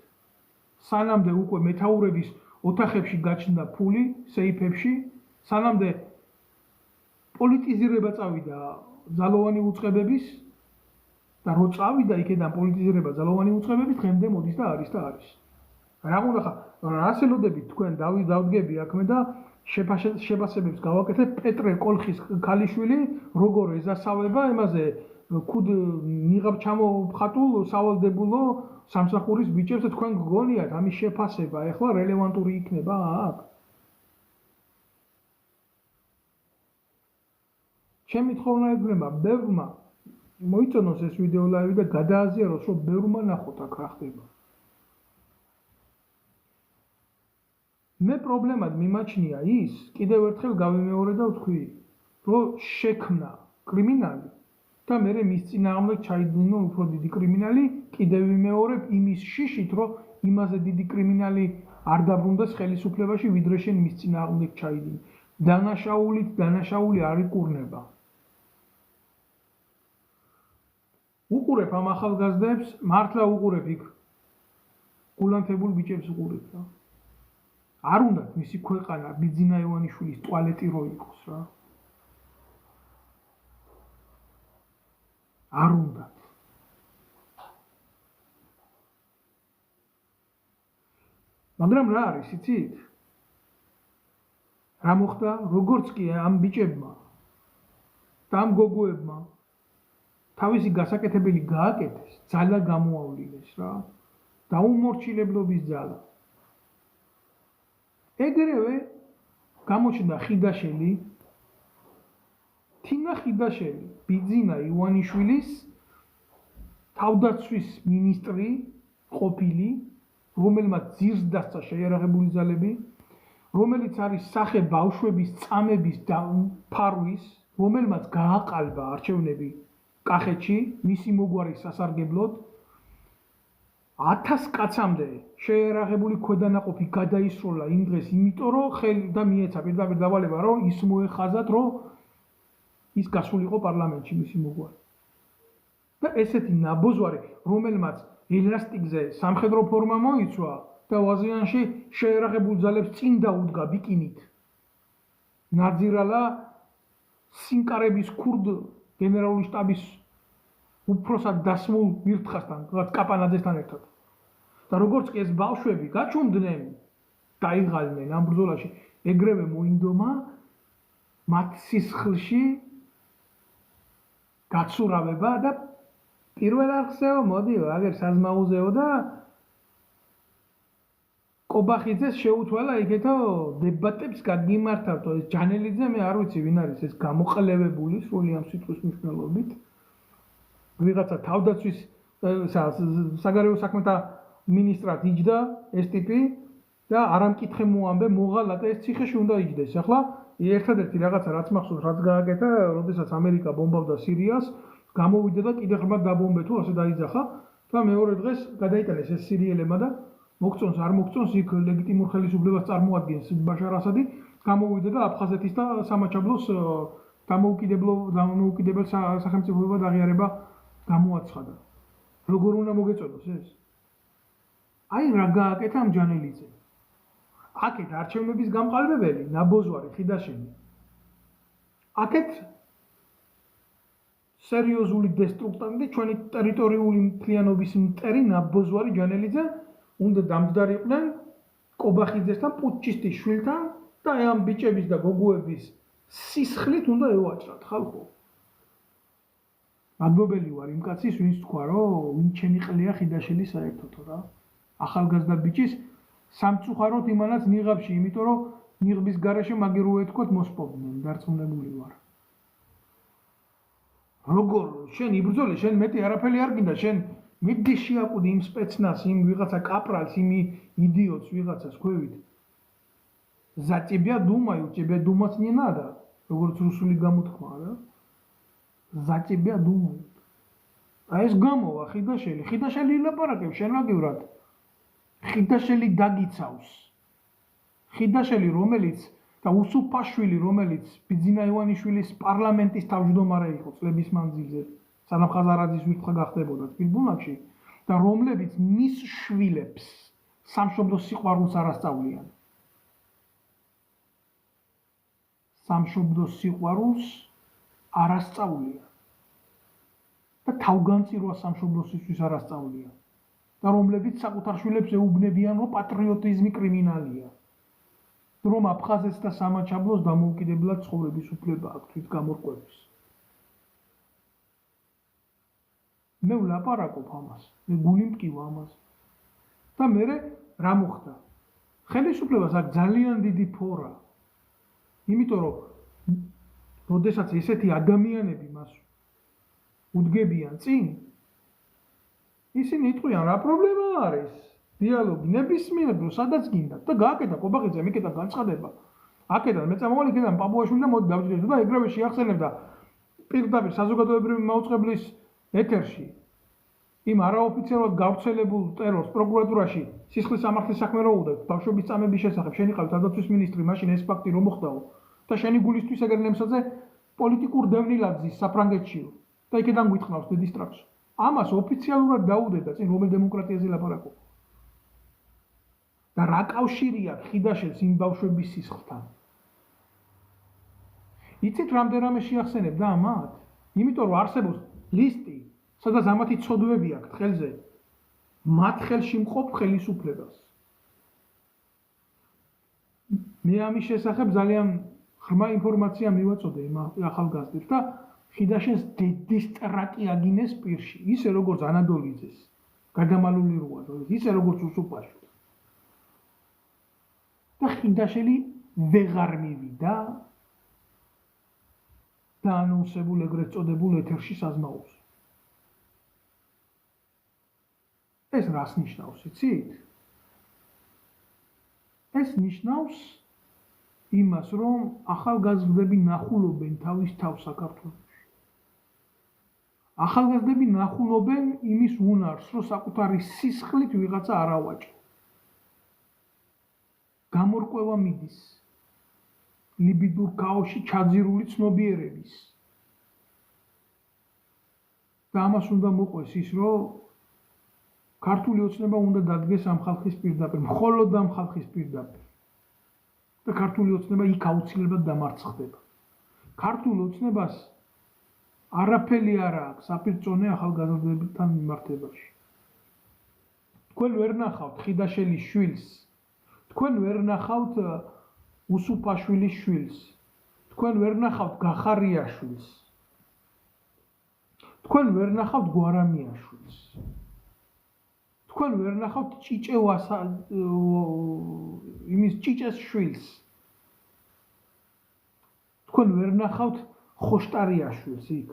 სანამდე უკვე მეთაურების ოთახებში გაჩნდა ფული, სეიფებში, სანამდე პოლიტიზირება წავიდა ძალოვანი უწყებების და რო წავიდა იქედან პოლიტიზირება ძალოვანი უწყებების, დღემდე მოდის და არის და არის. რა უნდა ხა, რას ელოდებით თქვენ დავდგები აქვე და შეფასებებს გავაკეთებ პეტრე კოლხის ქალიშვილი როგორ ეზასავება იმაზე ქუდ ნიღაბ ჩამოხატულ სავალდებულო სამსახურის ბიჭებს და თქვენ გგონიათ ამის შეფასება ეხლა რელევანტური იქნება აქ? ჩემი თხოვნა ეგრება ბევრმა მოიწონოს ეს ვიდეო ლაივი და გადააზიაროს, რომ ბევრმა ნახოთ აქ რა ხდება. მე პრობლემად მიმაჩნია ის, კიდევ ერთხელ გავიმეორე და ვთქვი, რომ შექმნა კრიმინალი და მერე მის წინააღმდეგ ჩაიდინო უფრო დიდი კრიმინალი, კიდევ ვიმეორებ იმის შიშით, რომ იმაზე დიდი კრიმინალი არ დაბრუნდეს ხელისუფლებაში, ვიდრე შენ მის წინააღმდეგ ჩაიდინე. დანაშაული არ იკურნება. უყურებ ამ ახალგაზრდებს, მართლა უყურებ იქ გულანთებულ ბიჭებს უყურებ რა. არ უნდათ მისი ქვეყანა ბიძინა ივანიშვილის ტუალეტი რო იყოს რა. არ უნდათ. მაგრამ რა არის, იცით? რა მოხდა, როგორც კი ამ ბიჭებმა და ამ გოგოებმა თავისი გასაკეთებელი გააკეთეს, ძალა გამოავლინეს რა. დაუმორჩილებლობის ძალა. ეგრევე გამოჩნდა ხიდაშელი, თინა ხიდაშელი, ბიძინა ივანიშვილის თავდაცვის მინისტრი ყოფილი, რომელმაც ძირს დასცა შეიარაღებული ძალები, რომელიც არის სახე ბავშვების წამების და ფარვის, რომელმაც გააყალბა არჩევნები კახეთში, მისი მოგვარის სასარგებლოდ, 1000 კაცამდე შეიარაღებული ქვედანაყოფი გადაისროლა იმ დღეს, იმიტომ რომ ხელი და მიეცა პირდაპირ დავალება, რომ ის მოეხაზათ, რომ ის გასულიყო პარლამენტში მისი მოგვარი. და ესეთი ნაბოზვარი, რომელმაც ელასტიკზე სამხედრო ფორმა მოიცვა და ვაზიანში შეიარაღებულ ძალებს წინ დაუდგა ბიკინით. ნაძირალა სინკარების ქურდ გენერალური შტაბის უფროსად დასმულ ვირთხასთან, კაპანაძესთან ერთად. და როგორც კი ეს ბავშვები გაჩუმდნენ, დაიღალნენ ამ ბრძოლაში, ეგრევე მოინდომა მათ სისხლში გაცურავება და პირველ არხზეო მოდიო, აგერ საზმაუზეო და კობახიძეს შეუთვალა იქეთო დებატებს გაგიმართავთო. ეს ჯანელიძე მე არ ვიცი ვინ არის, ეს გამოყლევებული სრული ამ სიტყვის მნიშვნელობით. ვიღაცა თავდაცვის საგარეო საქმეთა მინისტრად იჯდა ეს ტიპი და არამკითხე მოამბე მოღალა და ეს ციხეში უნდა იჯდეს. ახლა ერთადერთი რაღაცა რაც მახსოვს რაც გააკეთა, როდესაც ამერიკა ბომბავდა სირიას, გამოვიდა და კიდე ღრმად დაბომბე თუ ასე დაიძახა და მეორე დღეს გადაიტანეს ეს სირიელებმა და მოგწონს არ მოგწონს იქ ლეგიტიმურ ხელისუფლებას წარმოადგენს ბაშარ ასადი, გამოვიდა და აფხაზეთის და სამაჩაბლოს დამოუკიდებელ სახელმწიფოებად აღიარება გამოაცხადა. როგორ უნდა მოგეწონოს ეს? აი რა გააკეთა ამ ჯანელიძემ. აქეთ არჩევნების გამყალბებელი ნაბოძვარი ხიდაშენი. აქეთ სერიოზული დესტრუქტანტი ჩვენი ტერიტორიული მთლიანობის მტერი ნაბოძვარი ჯანელიძე უნდა დამჯდარიყვნენ კობახიძესთან პუტჩისტის შვილთან და ამ ბიჭების და გოგოების სისხლით უნდა ევაჭრათ ხალხო. მადლობელი ვარ იმ კაცის ვინც თქვა რომ ვინ ჩემი ყლია ხიდაშელი საერთოდ რა. ახალგაზრდა ბიჭის სამწუხაროდ იმანაც ნიღაბში, იმიტომ რომ ნიღბის გარეშე მაგერ უეთქვათ მოსპობდნენ, დარწმუნებული ვარ. როგორ შენ იბრძოლე, შენ მეტი არაფერი არ გინდა, შენ მიდი შეაკუდი იმ სპეცნას, იმ ვიღაცა კაპრალს, იმ იდიოტს ვიღაცას ქვევით. За тебя думаю, тебя думать не надо. როგორც რუსული გამოთქმა რა. За тебя думаю. აი ეს გამოვა ხიდაშელი, ხიდაშელი ილაპარაკებს შენაგივრად. ხიდაშელი დაგიცავს. ხიდაშელი რომელიც და უსუფაშვილი რომელიც ბიძინა ივანიშვილის პარლამენტის თავმჯდომარე იყო წლების მანძილზე, სანამ ხაზარაძის ვირთხა გახდებოდა თბილბუნაკში და რომლებიც მის შვილებს სამშობლოს სიყვარულს არ ასწავლიან. სამშობლოს სიყვარულს არ ასწავლიან. და თავგანწირვას სამშობლოსთვის არ ასწავლიან. და რომლებიც საკუთარ შვილებს ეუბნებიან, რომ პატრიოტიზმი კრიმინალია. რომ აფხაზეთს და სამაჩაბლოს დამოუკიდებლად ცხოვრების უფლება აქვს თვით გამორკვევის. მე ვლაპარაკობ ამას, მე გული მტკივა ამას. და მე რა მოხდა? ხელისუფლებას აქვს ძალიან დიდი ფორა. იმიტომ რომ როდესაც ესეთი ადამიანები მას უდგებიან წინ, ისინი იტყვიან რა პრობლემა არის? დიალოგი ნებისმიერ დროს სადაც გინდა და გააკეთა კობახიძემ იქიდან განცხადება. აქედან მეწამოვალი იქიდან პაპუაშვილი და მოდი დავჭირდეთ და ეგრევე შეახსენებდა პირდაპირ საზოგადოებრივი მაუწყებლის ეთერში იმ არაოფიციალურად გავრცელებულ ტერორს პროკურატურაში სისხლის სამართლის საქმე რო უდევთ ბავშვების წამების შესახებ შენ იყავი თავდაცვის მინისტრი მაშინ ეს ფაქტი რომ მოხდაო და შენი გულისთვის ეგერ ნემსაძე პოლიტიკურ დევნილადზის საფრანგეთშიო და იქიდან გვითხრავს დიდი სტრაქს. ამას ოფიციალურად დაუდედა წინ რომელ დემოკრატიაზე ლაპარაკობ. და რა კავშირია ხიდაშელს იმ ბავშვების სისხლთან? იცით რამდენიმე შეახსენებდა ამათ? იმიტომ რომ არსებობს ლისტი, სადაც ამათი ცოდვები აქვს ხელზე. მათ ხელში მყოფ ხელისუფლებას. მე ამის შესახებ ძალიან ღრმა ინფორმაცია მივაწოდე იმ ახალგაზრდებს და ხიდაშენს დიდი სტრატი აგინეს პირში, ისე როგორც ანადოლიძეს, გადამალული როა, ისე როგორც უსუფაშვილს. და ხიდაშელი ვეღარ მივიდა და ანონსებულ ეგრეთ წოდებულ ეთერში საზნაობს. ეს რას ნიშნავს, იცით? ეს ნიშნავს იმას, რომ ახალგაზრდები ნახულობენ თავის თავს საქართველოში. ახალგაზრდები ნახულობენ იმის უნარს, რომ საკუთარი სისხლით ვიღაცა არ ავაჭრო. გამორკვევა მიდის ლიბიდურ ქაოსში ჩაძირული ცნობიერების. და ამას უნდა მოყვეს ის, რომ ქართული ოცნება უნდა დადგეს ამ ხალხის პირდაპირ, მხოლოდ ამ ხალხის პირდაპირ. და ქართული ოცნება იქ აუცილებლად დამარცხდება. ქართულ ოცნებას არაფერი არ აქვს საპირწონე ახალგაზრდებთან მიმართებაში. თქვენ ვერ ნახავთ ხიდაშელის შვილს, თქვენ ვერ ნახავთ უსუფაშვილის შვილს, თქვენ ვერ ნახავთ გახარიაშვილს, თქვენ ვერ ნახავთ გვარამიაშვილს, თქვენ ვერ ნახავთ იმის ჭიჭეს შვილს, თქვენ ვერ ნახავთ ხოშტარიაშვილს იქ.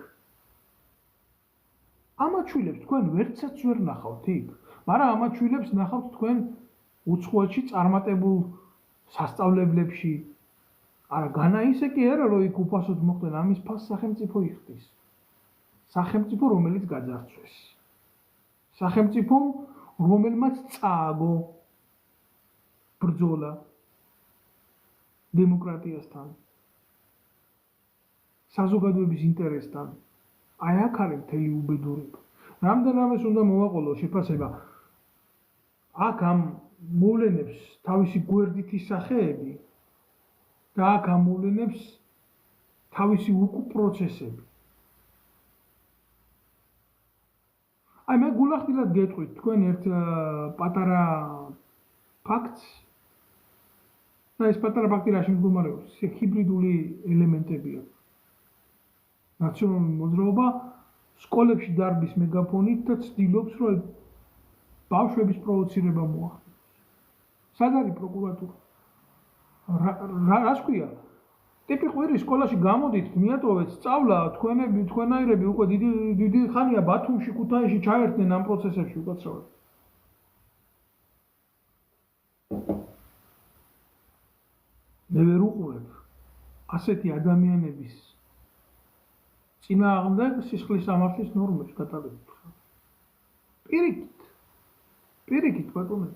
ამათ შვილებს თქვენ ვერცაც ვერ ნახავთ იქ, მაგრამ ამათ შვილებს ნახავთ თქვენ უცხოეთში წარმატებულ სასწავლებლებში, არა, განა ისე კი არა, რომ იქ უფასოდ მოხდნენ, ამის ფასს სახელმწიფო იხდის. სახელმწიფო, რომელიც გაძარცვეს. სახელმწიფო, რომელმაც წააგო ბრძოლა დემოკრატიასთან, საზოგადოების ინტერესთან. აი აქ არის მთელი უბედურება. რამდენადაც უნდა მოვაყოლო შეფასება. აქ ამ მოვლენებს თავისი გვერდითი სახეები და აქ ამ მოვლენებს თავისი უკუ პროცესები. აი მე გულახდილად გეტყვით თქვენ ერთ პატარა ფაქტს და ეს პატარა ფაქტი რაში მდგომარეობს? ჰიბრიდული ელემენტები აქვს. ნაციონალური მოძრაობა სკოლებში დარბის მეგაფონით და ცდილობს, რომ ბავშვების პროვოცირება მოახდინოს. სად არის პროკურატურა? რას ქვია? ტიპი ყვირი სკოლაში გამოდით, მიატოვეთ სწავლა, თქვენაირები უკვე დიდი ხანია ბათუმში, ქუთაისში ჩაერთნენ ამ პროცესებში უკაცრავად. მე ვერ უყურებ ასეთი ადამიანების წინააღმდეგ სისხლის სამართლის ნორმებს გატარებით. პირიქით, ბატონო.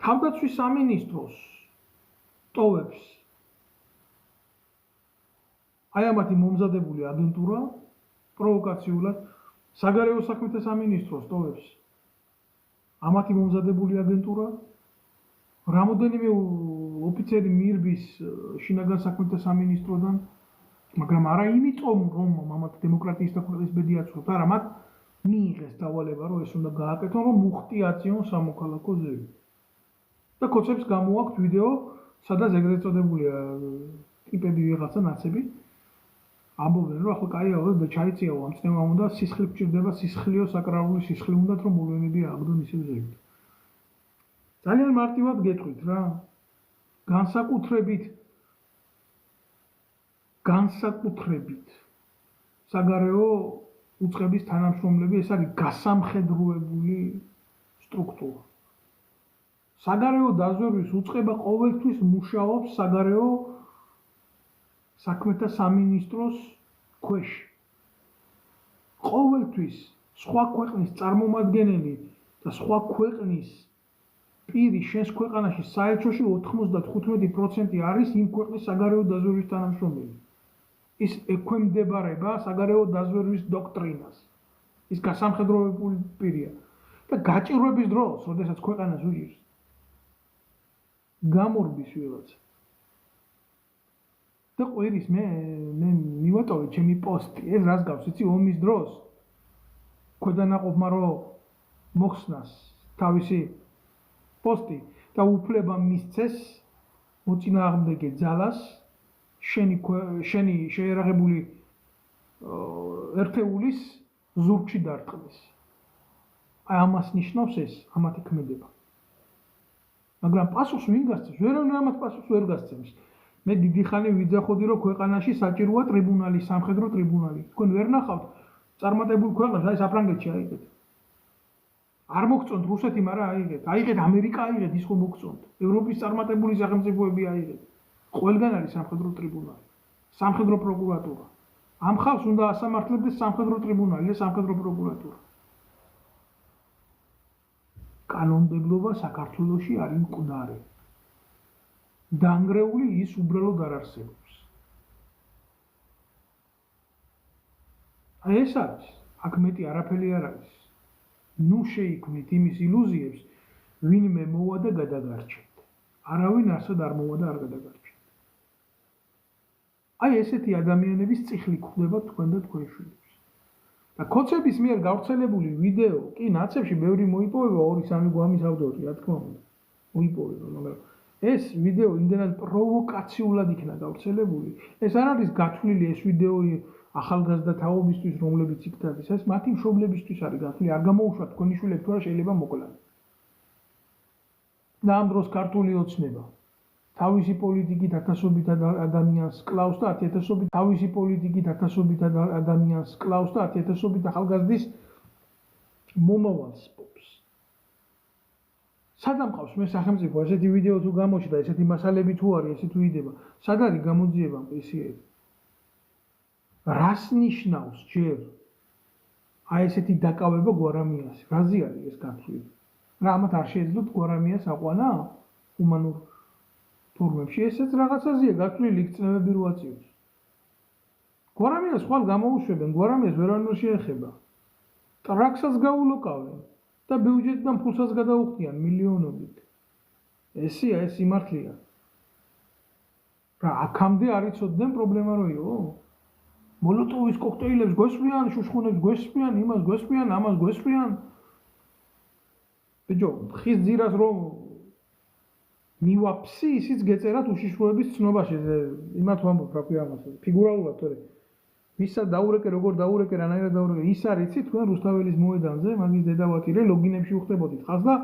თავდაცვის სამინისტროს ტოვებს აი ამათი მომზადებული აგენტურა პროვოკაციულად, საგარეო საქმეთა სამინისტროს ტოვებს ამათი მომზადებული აგენტურა, რამოდენიმე ოფიცერი მიირბის შინაგან საქმეთა სამინისტროდან, მაგრამ არა იმიტომ, რომ ამათ დემოკრატიის და ქვეყნის ბედი აცხოვროთ, არა, მათ მიიღეს დავალება, რომ ეს უნდა გააკეთონ, რომ მუხტიაციონ სამოქალაქო ზევი. და კოცებს გამოაქვთ ვიდეო, სადაც ეგრეთ წოდებულია ტიპები ვიღაცა ნაცები. ამბობენ, რომ ახლა კაია, და ჩაიწიაო ამ წნევამ უნდა სისხლი გჭირდება, სისხლიო საკრალური სისხლი უნდათ, რომ მოვლენები ააგდონ ისევ ზევით. ძალიან მარტივად გეტყვით რა. განსაკუთრებით საგარეო უწყების თანამშრომლები, ეს არის გასამხედროებული სტრუქტურა. საგარეო დაზვერვის უწყება ყოველთვის მუშაობს საგარეო საქმეთა სამინისტროს ქვეშ. ყოველთვის სხვა ქვეყნის წარმომადგენელი და სხვა ქვეყნის პირი შენს ქვეყანაში საელჩოში 95% არის იმ ქვეყნის საგარეო დაზვერვის თანამშრომელი. ის ექვემდებარება საგარეო დაზვერვის დოქტრინას. ის გასამხედროებული პირია. და გაჭირვების დროს, როდესაც ქვეყანას უჭირს, გამორბის ვიღაცა. და ყვირის მე მივატოვე ჩემი პოსტი, ეს რას გავს, იცი, ომის დროს ქვედანაყოფმა რომ მოხსნას თავისი პოსტი და უფლება მისცეს მოწინააღმდეგე ძალას შენი შეერაღებული ერთეულის ზურგში დარტყმის. აი ამას ნიშნავს ეს ამათი ქმედება. მაგრამ პასუხს ვინ გასცემს? ვერავინ ამათ პასუხს ვერ გასცემს. მე დიდი ხანი ვიძახოდი, რომ ქვეყანაში საჭიროა ტრიბუნალი, სამხედრო ტრიბუნალი. თქვენ ვერ ნახავთ წარმატებულ ქვეყანას, აი საფრანგეთში აიღეთ. არ მოგწონთ რუსეთი, მაგრამ აიღეთ ამერიკა აიღეთ, ის ხო მოგწონთ. ევროპის წარმატებული სახელმწიფოები აიღეთ. ყველგან არის სამხედრო ტრიბუნალი, სამხედრო პროკურატურა. ამ ხალხს უნდა ასამართლებდეს სამხედრო ტრიბუნალი და სამხედრო პროკურატურა. კანონმდებლობა საქართველოში არის მკვდარი. დანგრეული ის უბრალოდ არ არსებობს. აი ეს არის, აქ მეტი არაფერი არ არის. ნუ შეიქმნით იმის ილუზიებს, ვინმე მოვა და გადაგარჩენთ. არავინ არსად არ მოვა და არ გადაგარჩენთ. აი ესეთი ადამიანების წიხლი გვხვდება თქვენ და თქვენ შვილებს. და კოცების მიერ გავრცელებული ვიდეო, კი ნაცებში ბევრი მოიპოვება 2-3 გვამის ავტორი, რა თქმა უნდა. მოიპოვება, მაგრამ ეს ვიდეო იმდენად პროვოკაციულად იქნა გავრცელებული. ეს არ არის გათვლილი ეს ვიდეო ახალგაზრდა თაობისთვის, რომლებიც იქ დადის, ეს მათი მშობლებისთვის არის გათვლილი, არ გამოუშვათ თქვენი შვილები თუ არა შეიძლება მოკლან. და ამ დროს ქართული ოცნება თავისი პოლიტიკით ათასობით ადამიანს კლავს და 10,000 თავისი პოლიტიკით ათასობით ადამიანს კლავს და 10,000 ახალგაზრდის მომავალს პოპს. სადამ ყავს მე სახელმწიფო ესეთი ვიდეო თუ გამოჩნდა, ესეთი მასალები თუ არის, ესე თუ იდება, სად არის გამოძიება მყისიერი? რას ნიშნავს ჯერ აი ესეთი დაკავება გვარამიას? რაზე არის ეს გათვლილი? რა ამათ არ შეეძლოთ გვარამიას აყვანა ჰუმანურ ფორმებში? ესეც რაღაცაზეა გათვლილი, იქ წნევები რო აწიოს. გვარამიას ხვალ გამოუშვებენ, გვარამიას ვერავინ არ შეეხება. ტრაქსაც გაულოკავენ და ბიუჯეტიდან ფულსაც გადაუხდიან მილიონობით. ესეა, ეს სიმართლეა. რა აქამდე არ იცოდნენ პრობლემა რო იყო? მოლოტოვის კოქტეილებს გვესვიან, შუშხუნებს გვესვიან, იმას გვესვიან, ამას გვესვიან. ბიჭო, ხის ძირას რომ მივაფსი, ისიც გეწერათ უშიშროების ცნობაში. იმათ ვამბობ, რა ქვია ამას, ფიგურალურად თორე. ვისა დაურეკე, როგორ დაურეკე, რანაირად დაურეკე. ის არ იცით თქვენ რუსთაველის მოედანზე, მაგის დედავატირე ლოგინებში უხდებოდით ხაზ და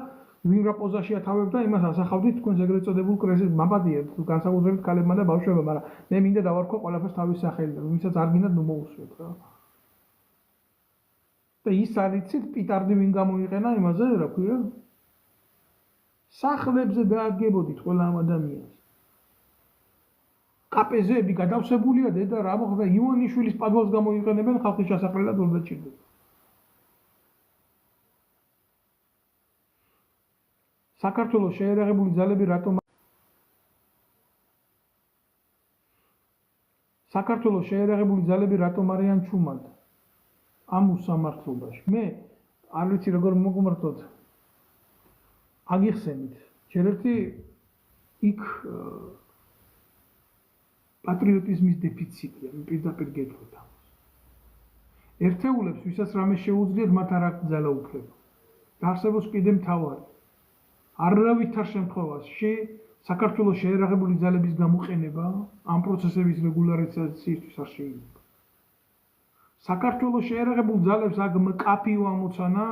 ვინ რა პოზაში ათავებდა, იმას ასახავდით თქვენს ეგრეთ წოდებულ კრეზის მაპატია, განსაკუთრებით ქალებმა და ბავშვებმა, მაგრამ მე მინდა დავარქვა ყველაფერს თავის სახელიდან, ვისაც არ გინდათ ნუ მოусვეთ რა. და ის არ იცით პიტარდი ვინ გამოიყენა იმაზე, რა ქვია? სახლებზე დაადგებოდით ყველა ამ ადამიანს. კაპეზები გადავსებულია დედა რა მოხდა ივანიშვილის პადვალს გამოიყენებენ ხალხის ჩასაყრელად ვერ დაჭირდება. საქართველოს შეერაღებული ძალები რატომ საქართველოს შეერაღებული ძალები რატომ არიან ჩუმად ამ უსამართლობაში? მე არ ვიცი როგორ მოგმართოთ. აგიხსენით, ჯერ ერთი იქ პატრიოტიზმის დეფიციტია, მე პირდაპირ გეტყვით ამას. ერთეულებს, ვისაც რამე შეუძლიათ, მათ არ აქვთ ძალაუფლება. დაარსებობს კიდე მთავარი. არავითარ შემთხვევაში საქართველოს შეერაღებული ძალების გამოყენება ამ პროცესების რეგულარიზაციისთვის არ შეიძლება. საქართველოს შეერაღებულ ძალებს აქ მკაფიო ამოცანა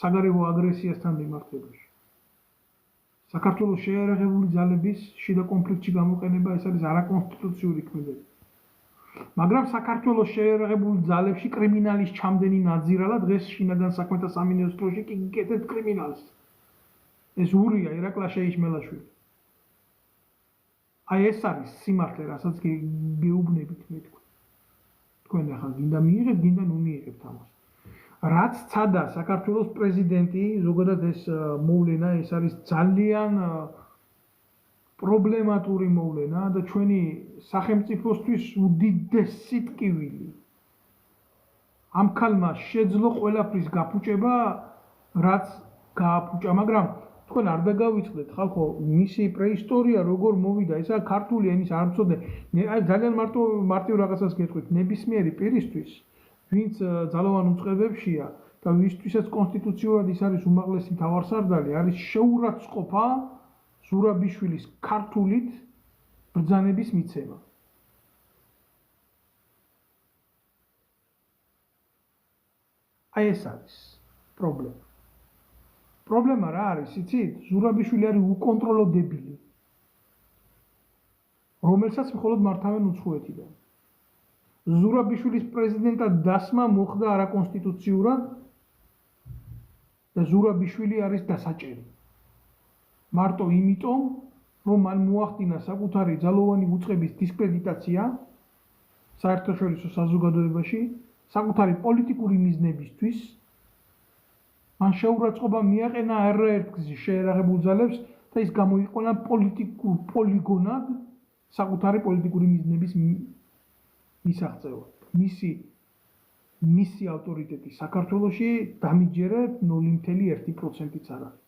საგარეო აგრესიასთან მიმართებაში. საქართველოს შეერაღებული ძალების შიდა კონფლიქტში გამოყენება ეს არის არაკონსტიტუციური ქმედება. მაგრამ საქართველოს შეერაღებული ძალებში კრიმინალის ჩამდენი ნაძირალა დღეს შინაგან საქმეთა სამინისტროში კი გიკეთებთ კრიმინალს. ეს ურია ირაკლი შეიჩმელაშვილი. აი ეს არის სიმართლე, რასაც გეუბნებით მე თქვენ. თქვენ ახლა გინდა მიიღებთ, გინდა ნუ მიიღებთ ამას. რაც ცადა საქართველოს პრეზიდენტი, ზოგადად ეს მოვლენა, ეს არის ძალიან პრობლემატური მოვლენა და ჩვენი სახელმწიფოსთვის უდიდესი ტკივილი. ამ ქალმა შეძლო ყველაფრის გაფუჭება, რაც გააფუჭა, მაგრამ თქვენ არ დაგავიწყდეთ ხალხო, მისი პრეისტორია როგორ მოვიდა, ესა ქართული ენის არ მწოდე. აი ძალიან მარტივ რაღაცას გეტყვით, ნებისმიერი პირისთვის, ვინც ძალოვან უწყებებშია და ვისთვისაც კონსტიტუციურად ის არის უმაღლესი მთავარსარდალი, არის შეურაცხყოფა ზურაბიშვილის ქართულით ბრძანების მიცემა. აი ეს არის პრობლემა. პრობლემა რა არის, იცით? ზურაბიშვილი არის უკონტროლო დებილი, რომელსაც მხოლოდ მართავენ უცხოეთიდან. ზურაბიშვილის პრეზიდენტად დასმა მოხდა არაკონსტიტუციურად და ზურაბიშვილი არის დასაჭერი. მარტო იმიტომ, რომ მან მოახდინა საკუთარი ძალოვანი უწყების დისკრედიტაცია საერთაშორისო საზოგადოებაში, საკუთარი პოლიტიკური მიზნებისთვის. მან შეურაცხყოფა მიაყენა არაერთ გზის შეერაღებულ ძალებს და ის გამოიყენა პოლიტიკურ პოლიგონად საკუთარი პოლიტიკური მიზნების მისაღწევად. მისი ავტორიტეტი საქართველოში დამიჯერეთ 0.1%-იც არ არის.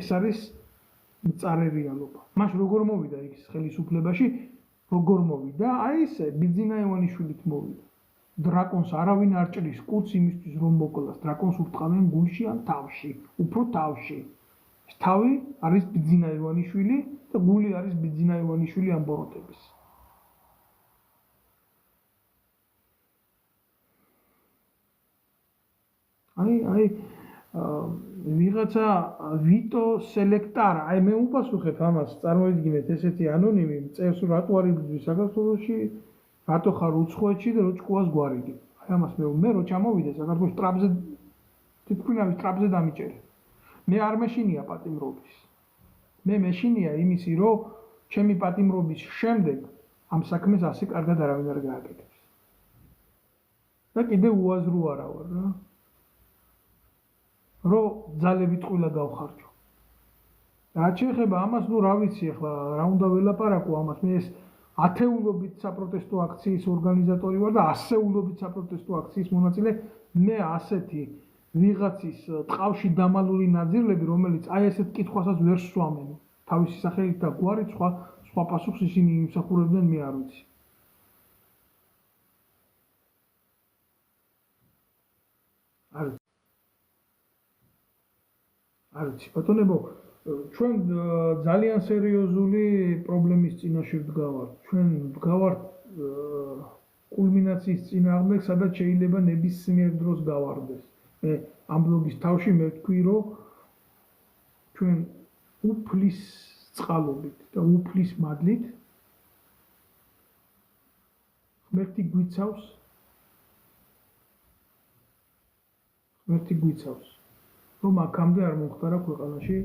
ეს არის მწარე რეალობა. მას როგორ მოვიდა ის ხელისუფლებაში, როგორ მოვიდა? აი ესე ბიძინა ივანიშვილით მოვიდა. დრაკონს არავინ არ ჭრის კუც იმისთვის რომ მოკლას. დრაკონს ურტყამენ გულში ან თავში, უფრო თავში. ეს თავი არის ბიძინა ივანიშვილი და გული არის ბიძინა ივანიშვილი ამ ბოროტების. აი ვიღაცა ვიტო სელექტარა, აი მე უპასუხებ ამას, წარმოიდგინეთ ესეთი ანონიმი წევს რატო არ იბრძვის საქართველოში, რატო ხარ უცხოეთში და რო ჭკუას გვარიდი. აი ამას მე რო ჩამოვიდე საქართველოს ტრაპზე თვითმფრინავის ტრაპზე დამიჭერე. მე არ მეშინია პატიმრობის. მე მეშინია იმისი, რომ ჩემი პატიმრობის შემდეგ ამ საქმეს ასე კარგად არავინ არ გააკეთებს. და კიდე უაზრო არა ვარ რა. რომ ძალებით ყვილა გავხარჯო. რაც შეეხება ამას, ნუ რა ვიცი ახლა რა უნდა ველაპარაკო ამას, მე ეს ათეულობით საპროტესტო აქციის ორგანიზატორი ვარ და ასეულობით საპროტესტო აქციის მონაწილე, მე ასეთი ვიღაცის ტყავში დამალული ნაძირლები, რომელიც აი ესეთ კითხვასაც ვერ სვამენ. თავისი სახელით და გვარით სხვა პასუხს ისინი იმსახურებდნენ, მე არ ვიცი. არ ვიცი, ბატონებო, ჩვენ ძალიან სერიოზული პრობლემის წინაშე ვდგავართ. ჩვენ ვდგავართ კულმინაციის წინააღმდეგ, სადაც შეიძლება ნებისმიერ დროს გავარდეს. მე ამ ბლოგის თავში მე ვთქვი, რომ ჩვენ უფლის წყალობით და უფლის მადლით ღმერთი გვიცავს, რომ აქამდე არ მომხდარა ქვეყანაში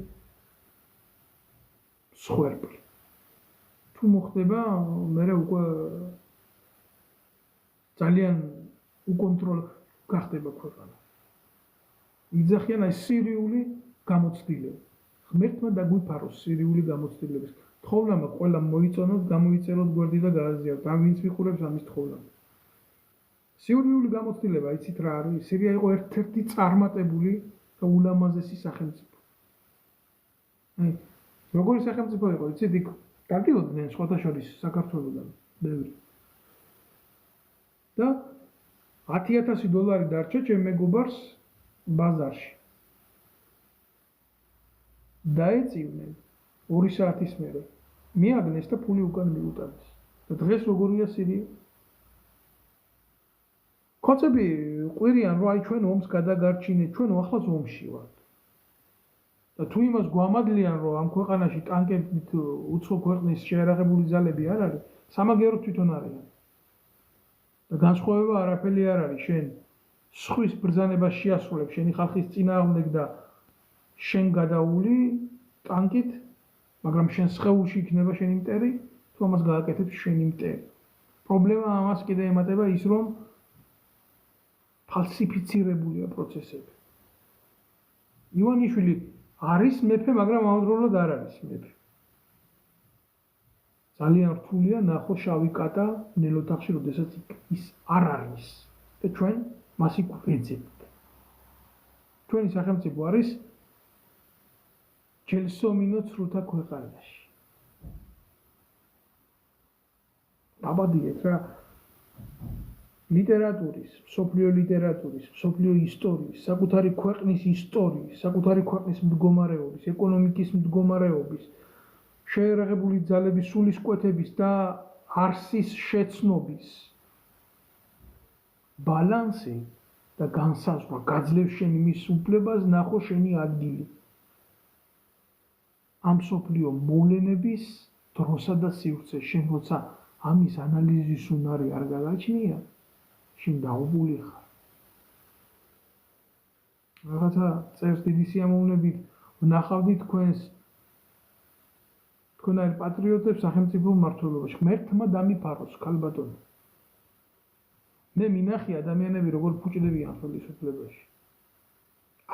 მსხვერპლი. თუ მოხდება, მე უკვე ძალიან უკონტროლო გახდება ქვეყანა. იძახიან აი სირიული გამოცდილება. ღმერთმა დაგვიფაროს სირიული გამოცდილების. თხოვნა ყველა მოიწონოთ, გამოიწეროთ გვერდი და გააზიაროთ. და ვინც მიხურებს ამის თხოვნა. სირიული გამოცდილება, იცით რა არის? სირია იყო ერთ-ერთი წარმატებული და ულამაზესი სახელმწიფო. აი, როგორი სახელმწიფო იყო, იცით, იქ დადიოდნენ სხვათა შორის საქართველოსთან ბევრი. და $10,000 დარჩა ჩემ მეგობარს ბაზარში. დაეწივნენ 2 საათის მერე. მიაგნეს და ფული უკან მიუტანეს. და დღეს როგორია სირია? კოცები ყვირიან, რომ აი ჩვენ ომს გადაგარჩინეთ, ჩვენ ახლა ომში ვართ. და თუ იმას გვამადლიან, რომ ამ ქვეყანაში ტანკებით უცხო ქვეყნის შეიარაღებული ძალები არ არის, სამაგიეროდ თვითონ არიან. და განსხვავება არაფერი არ არის, შენ სხვის ბრძანებას შეასრულებ შენი ხალხის წინააღმდეგ და შენ გადაული ტანკით, მაგრამ შენ სხეულში იქნება შენი მტერი, თუ ამას გააკეთებს შენი მტერი. პრობლემა ამას კიდე ემატება ის, რომ ფალსიფიცირებულია პროცესები. ივანიშვილი არის მეფე, მაგრამ ამავდროულად არ არის მეფე. ძალიან რთულია ნახო შავი კატა ნელოთახში, როდესაც ის არ არის და ჩვენ მას იქ ვეძებთ. ჩვენი სახელმწიფო არის ჯელსომინო ცრუთა ქვეყანაში. აბადიეთ რა ლიტერატურის, მსოფლიო ლიტერატურის, მსოფლიო ისტორიის, საკუთარი ქვეყნის ისტორიის, საკუთარი ქვეყნის მდგომარეობის, ეკონომიკის მდგომარეობის, შეიარაღებული ძალების სულისკვეთების და არსის შეცნობის ბალანსი და განსაზღვრა გაძლევს შენი მის უფლებას, ნახო შენი ადგილი. ამ მსოფლიო მოვლენების დროსა და სივრცე, შენ როცა ამის ანალიზის უნარი არ გაგაჩნია, შენ დაუბული ხარ. რაღაცა წერს დიდი სიამოვნებით, ვნახავდი თქვენს თქვენაირ პატრიოტებს სახელმწიფო მმართველობაში. ღმერთმა დამიფაროს, ქალბატონო. მე მინახი ადამიანები როგორ ფუჭდებიან ხელისუფლებაში.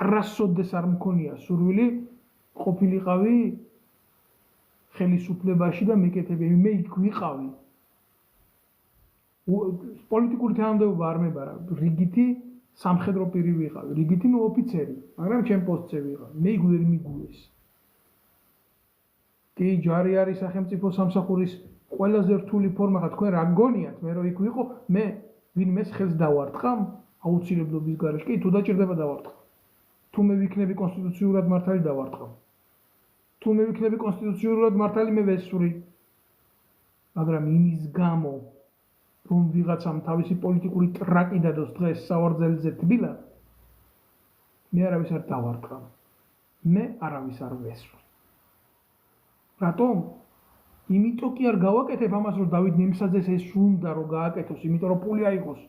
არასოდეს არ მქონია სურვილი ყოფილიყავი ხელისუფლებაში და მეკეთები. მე იქ ვიყავი. პოლიტიკური თანამდებობა არ მებარა, რიგითი სამხედრო პირი ვიყავი, რიგითი ოფიცერი, მაგრამ ჩემ პოსტზე ვიყავი. მე იქ ვერ მიგულეს. კი, ჯარი არის სახელმწიფო სამსახურის ყველაზე რთული ფორმა, ხა თქვენ რა გგონიათ, მე რომ იქ ვიყო, მე ვინმეს ხელს დავარტყამ აუცილებლობის გარეშე. კი, თუ დაჭირდება დავარტყამ. თუ მე ვიქნები კონსტიტუციურად მართალი დავარტყამ. თუ მე ვიქნები კონსტიტუციურად მართალი მე ვესვრი. მაგრამ იმის გამო რომ ვიღაცამ თავისი პოლიტიკური ტრაკი დადოს დღეს სავარძელზე თბილა, მე არავის არ დავარტყამ. მე არავის არ ვესვრი. რატომ? იმიტომ კი არ გავაკეთებ ამას, რომ დავით ნემსაძეს ეს უნდა რომ გააკეთოს, იმიტომ რომ პული აიღოს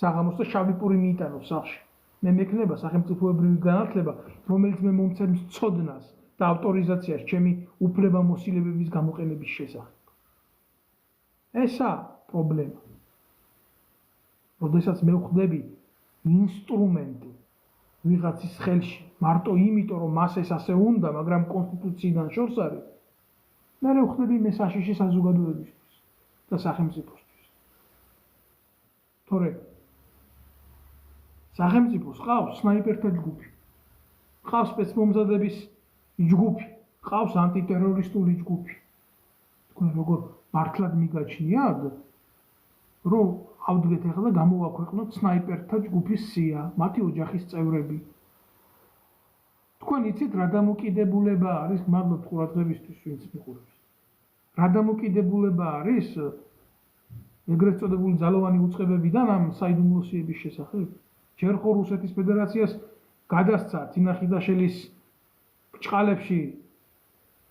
საღამოს და შავი პური მიიტანოს სახლში. მე მექნება სახელმწიფოებრივი განათლება, რომელიც მე მომცემს ცოდნას და ავტორიზაციას ჩემი უფლებამოსილებების გამოყენების შესახებ. ესა პრობლემა. როდესაც მე ვხვდები ინსტრუმენტი ვიღაცის ხელში, მარტო იმიტომ, რომ მას ეს ასე უნდა, მაგრამ კონსტიტუციიდან შორს არის, მე ვხვდები მე საშიში საზოგადოებისთვის და სახელმწიფოსთვის. თორე სახელმწიფოს ყავს სნაიპერთა ჯგუფი, ყავს სპეცმომზადების ჯგუფი, ყავს ანტიტერორისტული ჯგუფი. თქვენ როგორ მართლად მიგაჩნიათ, რომ ავდგეთ ახლა გამოვაქვეყნოთ სნაიპერთა ჯგუფის სია, მათი ოჯახის წევრები. თქვენ იცით რა დამოკიდებულება არის, მადლობთ ყურადღებისთვის, ვინც მიყურებს. რა დამოკიდებულება არის ეგრეთ წოდებული ძალოვანი უწყებებიდან ამ საიდუმლოსიების შესახებ? ჯერ ხო რუსეთის ფედერაციას გადასცა თინა ხიდაშელის ბრჭყალებში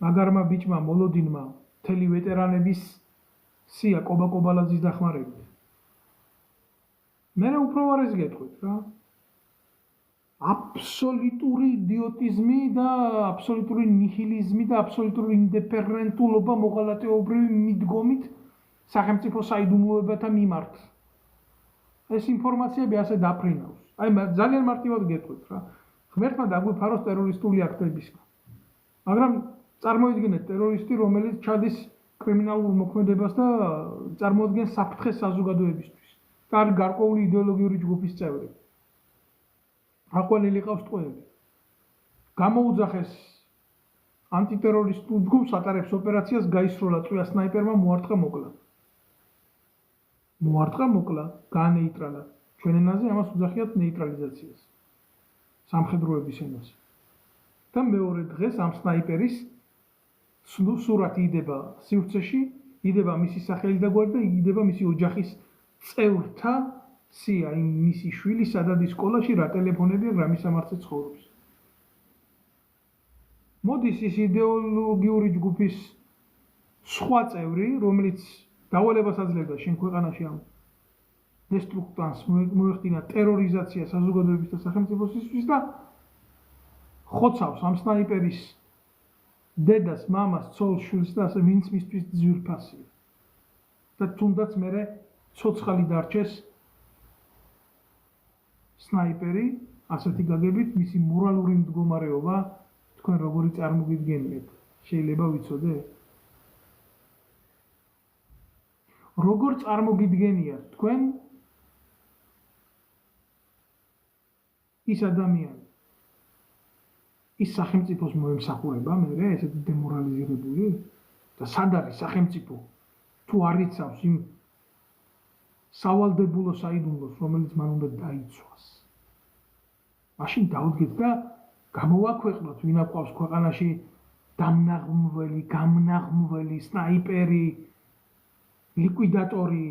მაგარმა ბიჭმა მოლოდინმა მთელი ვეტერანების სია კობა-კობალაძის დახმარებით. მე უფრო ვარეს გეტყვით რა. აბსოლუტური იდიოტიზმი და აბსოლუტური ნიჰილიზმი და აბსოლუტური ინდიფერენტულობა მოღალატეობრივი მიდგომით სახელმწიფო საიდუმლოებათა მიმართ. ეს ინფორმაციები ასე დაფრინავს. აი ძალიან მარტივად გეტყვით რა. ღმერთმა დაგვიფაროს ტერორისტული აქტებისგან. მაგრამ წარმოიდგინეთ ტერორისტი, რომელიც ჩადის კრიმინალურ მოქმედებას და წარმოადგენს საფრთხეს საზოგადოებისთვის. და არის გარკვეული იდეოლოგიური ჯგუფის წევრი. აყვანილი ყავს ტყვეები. გამოუძახეს ანტიტერორისტულ ჯგუფს ატარებს ოპერაციას, გაისროლა წვია სნაიპერმა, მოარტყა მოკლა. გაანეიტრალა. ჩვენ ენაზე ამას უძახიათ ნეიტრალიზაციას. სამხედროების ენაზე. და მეორე დღეს ამ სნაიპერის სურათი იდება სივრცეში, იდება მისი სახელი და გვარი და იდება მისი ოჯახის წევრთა სია, იმ მისი შვილი სადად ის სკოლაში, რა ტელეფონებია, რა მისამართზე ცხოვრობს. მოდის ის იდეოლოგიური ჯგუფის სხვა წევრი, რომელიც დავალებას აძლევდა შენ ქვეყანაში ამ დესტრუქტანს მოეხდინა ტერორიზაცია საზოგადოების და სახელმწიფოსთვის და ხოცავს ამ სნაიპერის დედას, მამას, ცოლს, შვილს და ასე ვინც მისთვის ძვირფასია. და თუნდაც მერე ცოცხალი დარჩეს სნაიპერი, ასეთი გაგებით მისი მორალური მდგომარეობა თქვენ როგორი წარმოგიდგენიათ? შეიძლება ვიცოდე? როგორ წარმოგიდგენიათ თქვენ ის ადამიანი? ის სახელმწიფოს მოემსახურება მერე ესეთი დემორალიზირებული და სად არის სახელმწიფო თუ არ იცავს იმ სავალდებულო საიდუმლოს, რომელიც მან უნდა დაიცვას. მაშინ დავდგეთ და გამოვაქვეყნოთ, ვინ აყვავს ქვეყანაში გამნაღმველი, სნაიპერი, ლიკვიდატორი,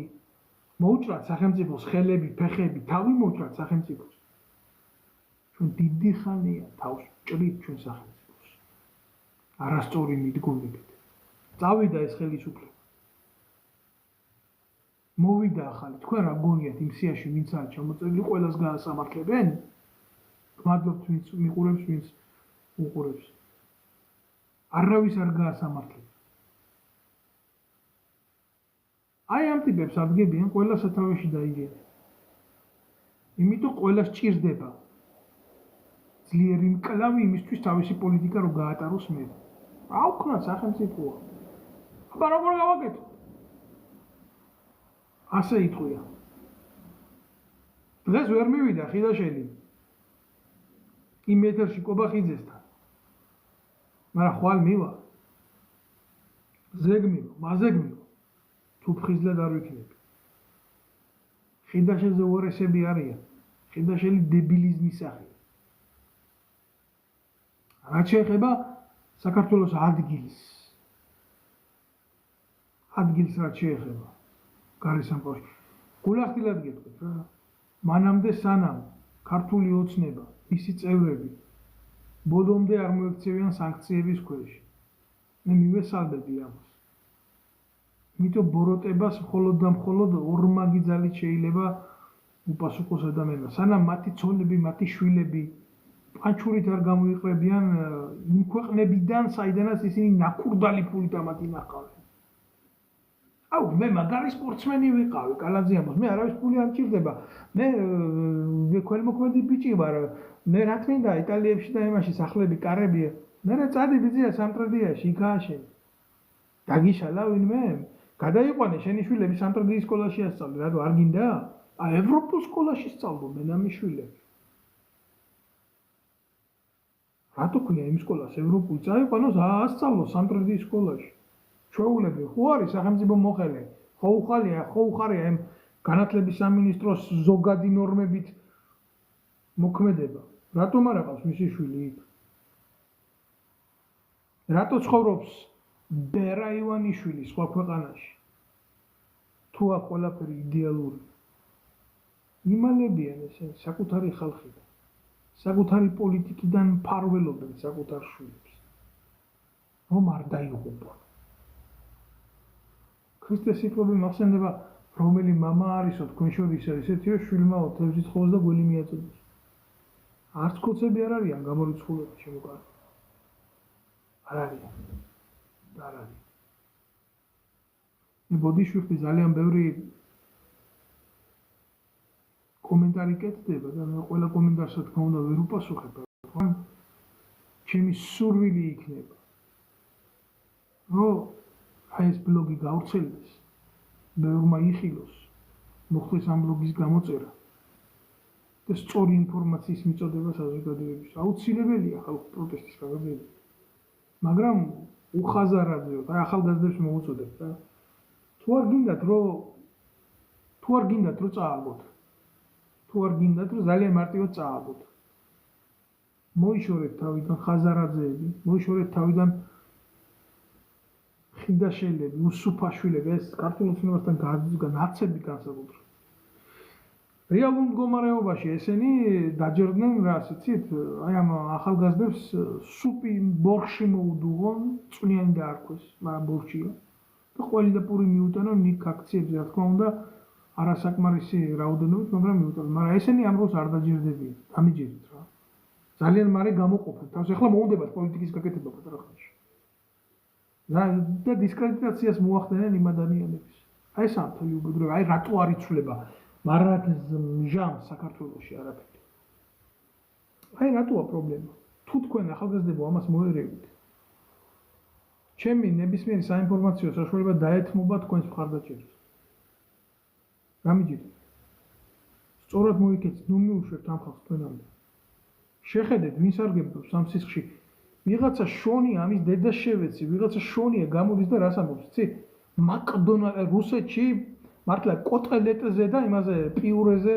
მოუჭრათ სახელმწიფოს ხელები, ფეხები, თავი მოუჭრათ სახელმწიფოს. ჩვენ დიდი ხანია თავს ჭრით ჩვენ სახელმწიფოს. არასწორი მიდგომებით. წავიდა ეს ხელისუფლება. მოვიდა ახალი, თქვენ რა გონიათ იმ სიაში ვინც არის ჩამოწერილი, ყველას გაასამართლებენ? მადლობთ ვინც მიყურებს, ვინც უყურებს. არავის არ გაასამართლებს. აი ამ ტიპებს ადგებიან ყველა სათავეში დაიგებენ. იმიტომ ყველა სჭირდება ძლიერი მკლავი იმისთვის თავისი პოლიტიკა რო გაატაროს მე. რა ვქნათ სახელმწიფოა. აბა როგორ გავაკეთო? ასე იტყვია. დღეს ვერ მივიდა ხიდაშელი იმ ეთერში კობახიძესთან. მაგრამ ხვალ მივა. ზეგმივა, მაზეგმივა. თუ ფხიზლად არ ვიქნები. ხიდაშელზე უარესები არიან. ხიდაშელი დებილიზმის სახეა. რაც შეეხება საქართველოს ადგილს რაც შეეხება გარესამყაროში. გულახდილად გეტყვით რა. მანამდე სანამ ქართული ოცნება, მისი წევრები ბოლომდე არ მოექცევიან სანქციების ქვეშ. მე მივესალმები ამას. იმიტომ ბოროტებას მხოლოდ და მხოლოდ ორმაგი ძალით შეიძლება უპასუხოს ადამიანმა, სანამ მათი ცოლები, მათი შვილები პანჩურით არ გამოიყრებიან იმ ქვეყნებიდან, საიდანაც ისინი ნაქურდალი ფულით ამათ ინახავენ. აუ, მე მაგარი სპორტსმენი ვიყავი, კალაძიამოს, მე არავის ფული არ მჭირდება. მე ქველმოქმედი ბიჭი ვარ. მე რა თქმა იტალიებში და იმაში სახლები, კარები. მე წადი ბიძია სამტრედიაში, იქ ააშენი. დაგიშალა ვინმე? გადაიყვანე შენი შვილები სამტრედიის სკოლაში ასწავლე, რატო არ გინდა? ევროპულ სკოლაში სწავლობენ ამის შვილები. რატო ქვია იმ სკოლას ევროპულ წაიყვანოს ასწავლოს სამტრედიის სკოლაში. ჩვეულები ხო არის სახელმწიფო მოხელე, ხო უხარია იმ განათლების სამინისტროს ზოგადი ნორმებით მოქმედება. რატომ არ აყავს მისი შვილი იქ? რატო ცხოვრობს ბერა ივანიშვილი სხვა ქვეყანაში? თუ აქ ყველაფერი იდეალური. იმალებიან ესენი საკუთარი ხალხიდან, საკუთარი პოლიტიკიდან მფარველობენ საკუთარ შვილებს. რომ არ დაიღუპონ. ქრისტეს სიტყვები მახსენდება, რომელი მამა არისო თქვენ შორის ესეთიო შვილმაო თევზით ხოვს და გველი მიაწოდოს. არც ქოცები არ არიან გამორიცხულები შემოკარგული. არ არიან. არ არის. მე ბოდიშვილი ძალიან ბევრი კომენტარი კეთდება და მე ყველა კომენტარს რა თქმა უნდა ვერ უპასუხებ. ჩემი სურვილი იქნება. რომ აი ეს ბლოგი გავრცელდეს, ბევრმა იხილოს, მოხდეს ამ ბლოგის გამოწერა და სწორი ინფორმაციის მიწოდება საზოგადოებისთვის. აუცილებელია ხალხური პროტესტის გაგრძელება. მაგრამ უხაზარაძეოთ, აი ახალგაზრდებს მოუწოდებთ რა. თუ არ გინდათ რომ წააგოთ. თუ არ გინდათ რომ ძალიან მარტივად წააგოთ. მოიშორეთ თავიდან ხაზარაძეები, მოიშორეთ თავიდან ხიდაშელები, უსუფაშვილები, ეს ქართულ ოცნებასთან განაცები განსაკუთრებით. რეალურ მდგომარეობაში ესენი დაჯერდნენ რას იცით? აი ამ ახალგაზრდებს სუპი ბორში მოუდუღონ, წვნიანი დაარქვეს, მაგრამ ბორშია. და ყველი და პური მიუტანონ ნიკ აქციებზე, რა თქმა უნდა, არასაკმარისი რაოდენობით, მაგრამ მიუტანონ. მაგრამ ესენი ამ დროს არ დაჯერდებიან, დამიჯერეთ რა. ძალიან მალე გამოყოფენ თავს. ეხლა მოუნდებათ პოლიტიკის გაკეთება პატარა ხანში. და დისკრედიტაციას მოახდენენ იმ ადამიანებს. აი ეს ამთელი უბედურება, აი რატო არ იცვლება მარადმჟამს საქართველოში არაფერი. აი რატოა პრობლემა? თუ თქვენ ახალგაზრდებო ამას მოერევით, ჩემი ნებისმიერი საინფორმაციო საშუალება დაეთმობა თქვენს მხარდაჭერას. გამიჯერეთ. სწორად მოიქეცეთ, ნუ მიუშვერთ ამ ხალხს თქვენამდე. შეხედეთ, ვინ სარგებლობს ამ სისხლში. ვიღაცა შონია ამის დედა შევეცი, ვიღაცა შონია გამოდის და რას ამბობს, იცი? რუსეთში მართლა კოტელეტზე და იმაზე პიურეზე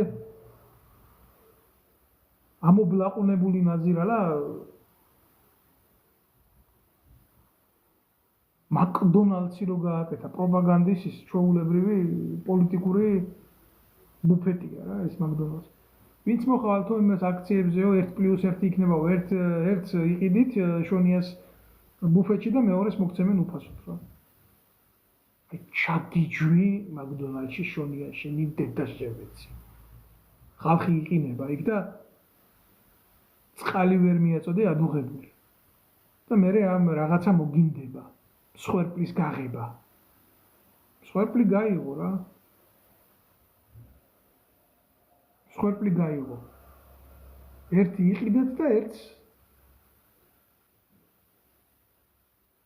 ამობლაყუნებული ნაზირალა მაკდონალდსი რო გააკეთა პროპაგანდის ის ჩვეულებრივი პოლიტიკური ბუფეტია რა ეს მაკდონალდსი. ვინც მოხვალთო იმას აქციებზეო 1+1 იქნებაო, ერთს იყიდით შონიას ბუფეტში და მეორეს მოგცემენ უფასოდ რა. აი ჩაგიჯვი მაკდონალდსში შონია შენი დედა შევეცი. ხალხი იყინება იქ და წყალი ვერ მიაწოდე ადუღებული. და მე ამ რაღაცა მოგინდება. მსხვერპლის გაღება. მსხვერპლი გაიღო რა. მსხვერპლი გაიღო. ერთი იყიდეთ და ერთს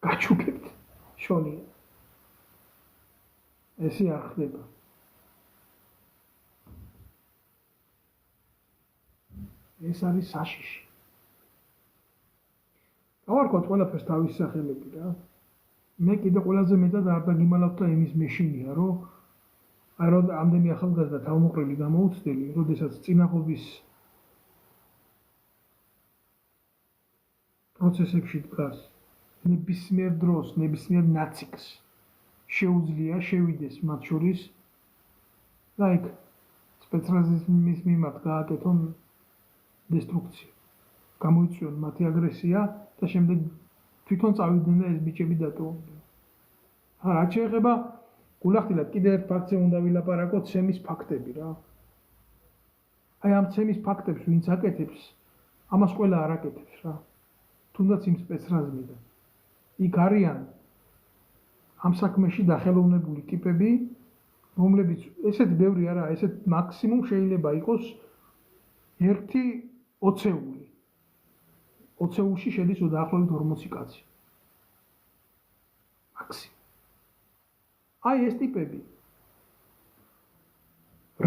გაჩუქებთ შონია. ესე არ ხდება. ეს არის საშიში. გავარკვევთ ყველაფერს თავის სახელები რა. მე კიდე ყველაზე მეტად არ დაგიმალავთ და იმის მეშინია, რომ აი რომ ამდენი ახალგაზრდა თავმოყრილი გამოუცდელი, როდესაც წინაღობის პროცესებში დგას, ნებისმიერ დროს, ნებისმიერ ნაციკს შეუძლია შევიდეს მათ შორის და იქ სპეცრაზიზმის მიმართ გააკეთონ დესტრუქცია. გამოიწვიონ მათი აგრესია და შემდეგ თვითონ წავიდნენ და ეს ბიჭები დატოვდნენ. რაც შეეხება გულახდილად კიდევ ერთ ფაქტზე უნდა ვილაპარაკოთ, სემის ფაქტები რა. აი ამ ცემის ფაქტებს ვინც აკეთებს, ამას ყველა არ აკეთებს რა. თუნდაც იმ სპეცრაზმიდან. იქ არიან ამ საქმეში დახელოვნებული ტიპები, რომლებიც ესეთი ბევრი არა, ესეთ მაქსიმუმ შეიძლება იყოს 1/20. 20-ში შედის დაახლოებით 40 კაცი. მაქსიმუმ. აი ეს ტიპები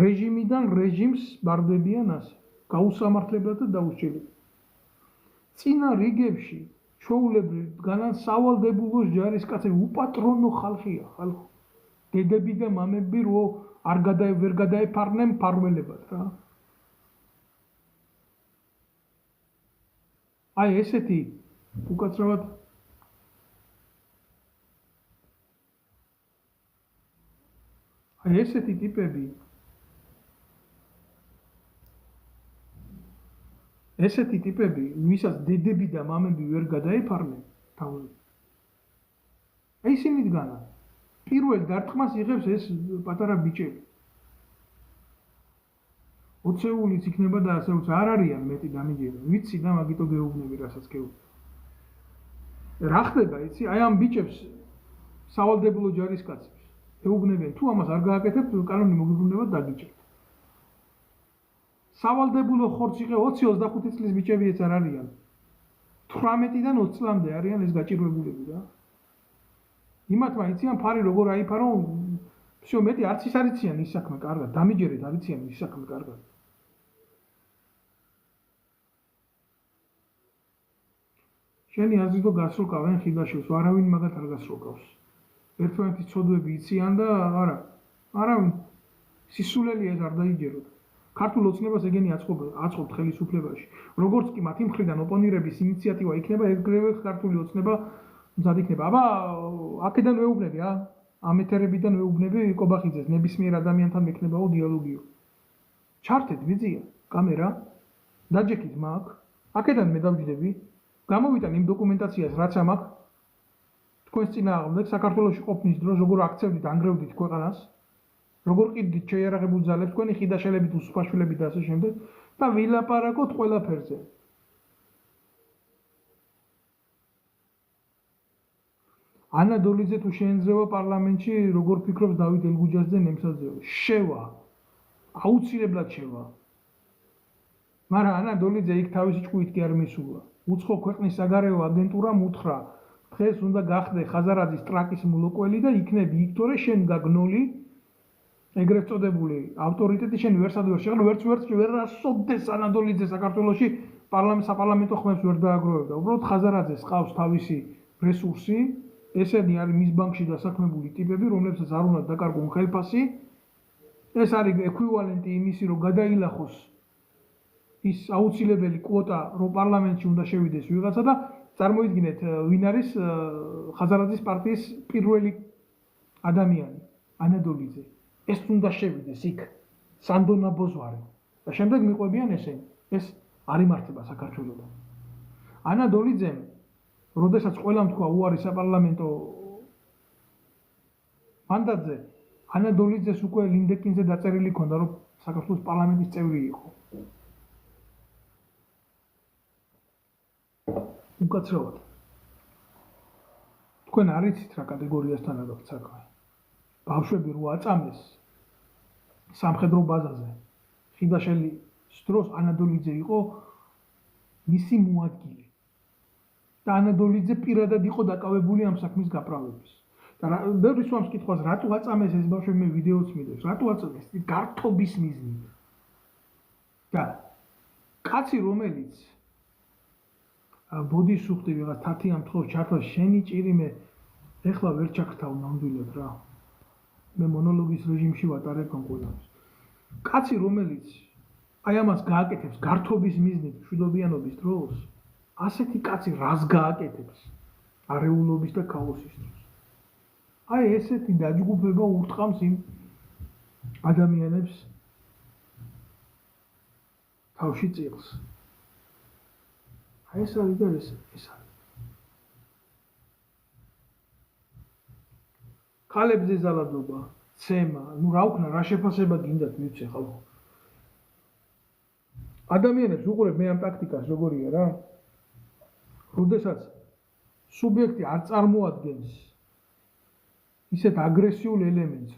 რეჟიმიდან რეჟიმს ბარდებიან ასე, გაუსამართლებლად და დაუსჯელებლად. წინა რიგებში ჩვეულებრივ დგანან სავალდებულოს ჯარისკაცები, უპატრონო ხალხია, ხალხო. დედები და მამები რო ვერ გადაეფარნენ მფარველებად რა. აი ესეთი უკაცრავად ესეთი ტიპები ვისაც დედები და მამები ვერ გადაეფარნენ თავზე. აი ისინი დგანან. პირველ დარტყმას იღებს ეს პატარა ბიჭები. 20-ულიც იქნება და ასე უც არ არიან მეტი დამიჯერე. ვიცი და მაგიტო გეუბნები, რასაც გეუბნები. რა ხდება, იცი? აი ამ ბიჭებს სავალდებულო ჯარისკაცებს ეუბნებიან, თუ ამას არ გააკეთებთ, კანონი მოგიბრუნებათ დაგიჭერთ. სავალდებულო ხორცს იღე 20-25 წლის ბიჭებიც არ არიან. 18-დან 20 წლამდე არიან ეს გაჭირვებულები რა. იმათმა იციან ფარი როგორ აიფარო, всё მეტი არც ის არიციან ის საქმე კარგად, დამიჯერეთ არიციან ის საქმე კარგად. შენი აზრით რომ გასროლკავენ ხიდაშევს, არავინ მაგათ არ გასროლკავს. ერთმანეთის ცოდვები იციან და არავინ სისულელი ეს არ დაიჯეროთ. ქართულ ოცნებას ეგენი აწყობთ ხელისუფლებაში. როგორც კი მათი მხრიდან ოპონირების ინიციატივა იქნება, ეგრევე ქართული ოცნება მზად იქნება. აბა აქედან ვეუბნები ამ ეთერებიდან ვეუბნები კობახიძეს, ნებისმიერ ადამიანთან მექნებაო დიალოგიო. ჩართეთ ვიზია, კამერა, დაჯექით მაგ, აქედან მე დავჯდები, გამოვიტან იმ დოკუმენტაციას, რაც ამაქვს, თქვენს წინააღმდეგ საქართველოში ყოფნის დროს როგორ აქცევდით, ანგრევდით ქვეყანას, როგორ ყიდდით შეიარაღებულ ძალებს, თქვენი ხიდაშელებით, უსუფაშვილებით და ასე შემდეგ და ვილაპარაკოთ ყველაფერზე. ანა დოლიძე თუ შეენძრევა პარლამენტში, როგორ ფიქრობს დავით ელგუჯაძე ნემსაძეო? შევა. აუცილებლად შევა. მაგრამ ანა დოლიძე იქ თავისი ჭკუით კი არ მისულა. უცხო ქვეყნის საგარეო აგენტურამ უთხრა, დღეს უნდა გახდე ხაზარაძის ტრაკის მლოკველი და იქნები იქ, თორე შენ გაგნოლი ეგრეთ წოდებული ავტორიტეტი შენ ვერსად ვერ შეღლო, ვერც ვერ ასოდეს ანა დოლიძე საქართველოში საპარლამენტო ხმებს ვერ დააგროვებდა. უბრალოდ ხაზარაძეს ყავს თავისი რესურსი, ესენი არის მის ბანკში დასაქმებული ტიპები, რომლებსაც არ უნდა დაკარგონ ხელფასი. ეს არის ეკვივალენტი იმისი, რომ გადაილახოს ის აუცილებელი კვოტა, რომ პარლამენტში უნდა შევიდეს ვიღაცა და წარმოიდგინეთ, ვინ არის ხაზარაძის პარტიის პირველი ადამიანი, ანა დოლიძე. ეს უნდა შევიდეს იქ, სანდონა ბოძვარი. და შემდეგ მიყვებიან ესენი. ეს არ იმართება საქართველოსთან. ანა დოლიძემ, როდესაც ყველამ თქვა უარი საპარლამენტო მანდატზე, ანა დოლიძეს უკვე ლინდეკინზე დაწერილი ჰქონდა, რომ საქართველოს პარლამენტის წევრი იყო. უკაცრავად. თქვენ არ იცით რა კატეგორიასთან აქვს საქმე. ბავშვები რო აწამეს სამხედრო ბაზაზე, ხიდაშელის დროს ანა დოლიძე იყო მისი მოადგილე. და ანა დოლიძე პირადად იყო დაკავებული ამ საქმის გაправების. და ბევრი სვამს კითხვას, რატო აწამეს ეს ბავშვები, მე ვიდეოც მიდევს, რატო აწამეს? გართობის მიზნით. და კაცი რომელიც ბოდის სუხტი ვიღაც თათი ამთხოვს ჩართვა შენი ჭირი მე ეხლა ვერ ჩაქრთავ ნამდვილად რა. მე მონოლოგის რეჟიმში ვატარებ კონკურსს. კაცი რომელიც აი ამას გააკეთებს გართობის მიზნით მშვიდობიანობის დროს, ასეთი კაცი რას გააკეთებს არეულობის და ქაოსის დროს. აი ესეთი დაჯგუფება ურტყამს იმ ადამიანებს თავში წილს. აი ეს არის და ეს არის. ქალებზე ზალადობა, ცემა, რა უკნა, რა შეფასება გინდათ მივცე ხალხო. ადამიანებს უყურებ მე ამ ტაქტიკას როგორია რა. როდესაც სუბიექტი არ წარმოადგენს ისეთ აგრესიულ ელემენტს,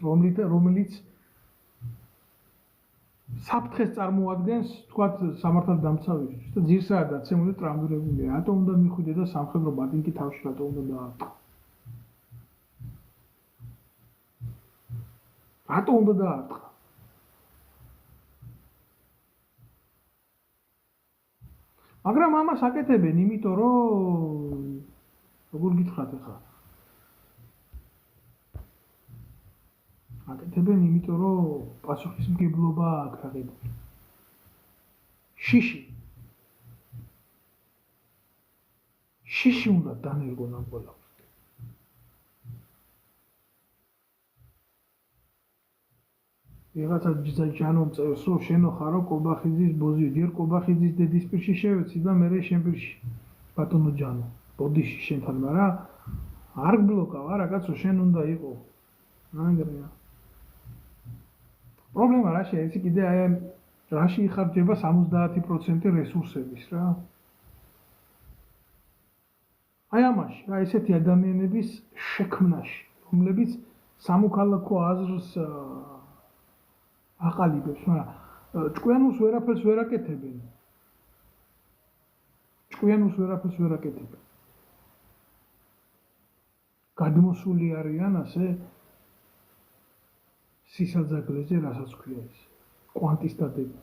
რომელიც საფრთხეს წარმოადგენს, თქვათ, სამართალდამცავისთვის და ძირსაა დაცემული ტრამვირებული. რატომ უნდა მიხვიდე და სამხედრო ბატინკი თავში რატომ უნდა დაარტყა? რატომ უნდა დაარტყა? მაგრამ ამას აკეთებენ, იმიტომ რომ როგორ გითხრათ ახლა? აკეთებენ, იმიტომ რომ პასუხისმგებლობა აქვს აღებული. შიში უნდა დანერგონ ამ ყველაფერს. ვიღაცა ჯანომ წერს, რომ შენო ხარო კობახიძის ბოზი, ჯერ კობახიძის დედის პირში შევეცი და მე შენ პირში. ბატონო ჯანო, ბოდიში შენთან, მაგრამ არ გბლოკავ, არა კაცო, შენ უნდა იყო. ნანგრია. პრობლემა რაშია? იცი კიდე აი რაში იხარჯება 70% რესურსების რა. აი ამაში, რა ესეთი ადამიანების შექმნაში, რომლებიც სამოქალაქო აზრს აყალიბებს, მაგრამ ჭკვიანურს ვერაფერს ვერ აკეთებენ. გადმოსული არიან ასე სისაძაგლეზე, რასაც ქვია ეს კვანტისტატები.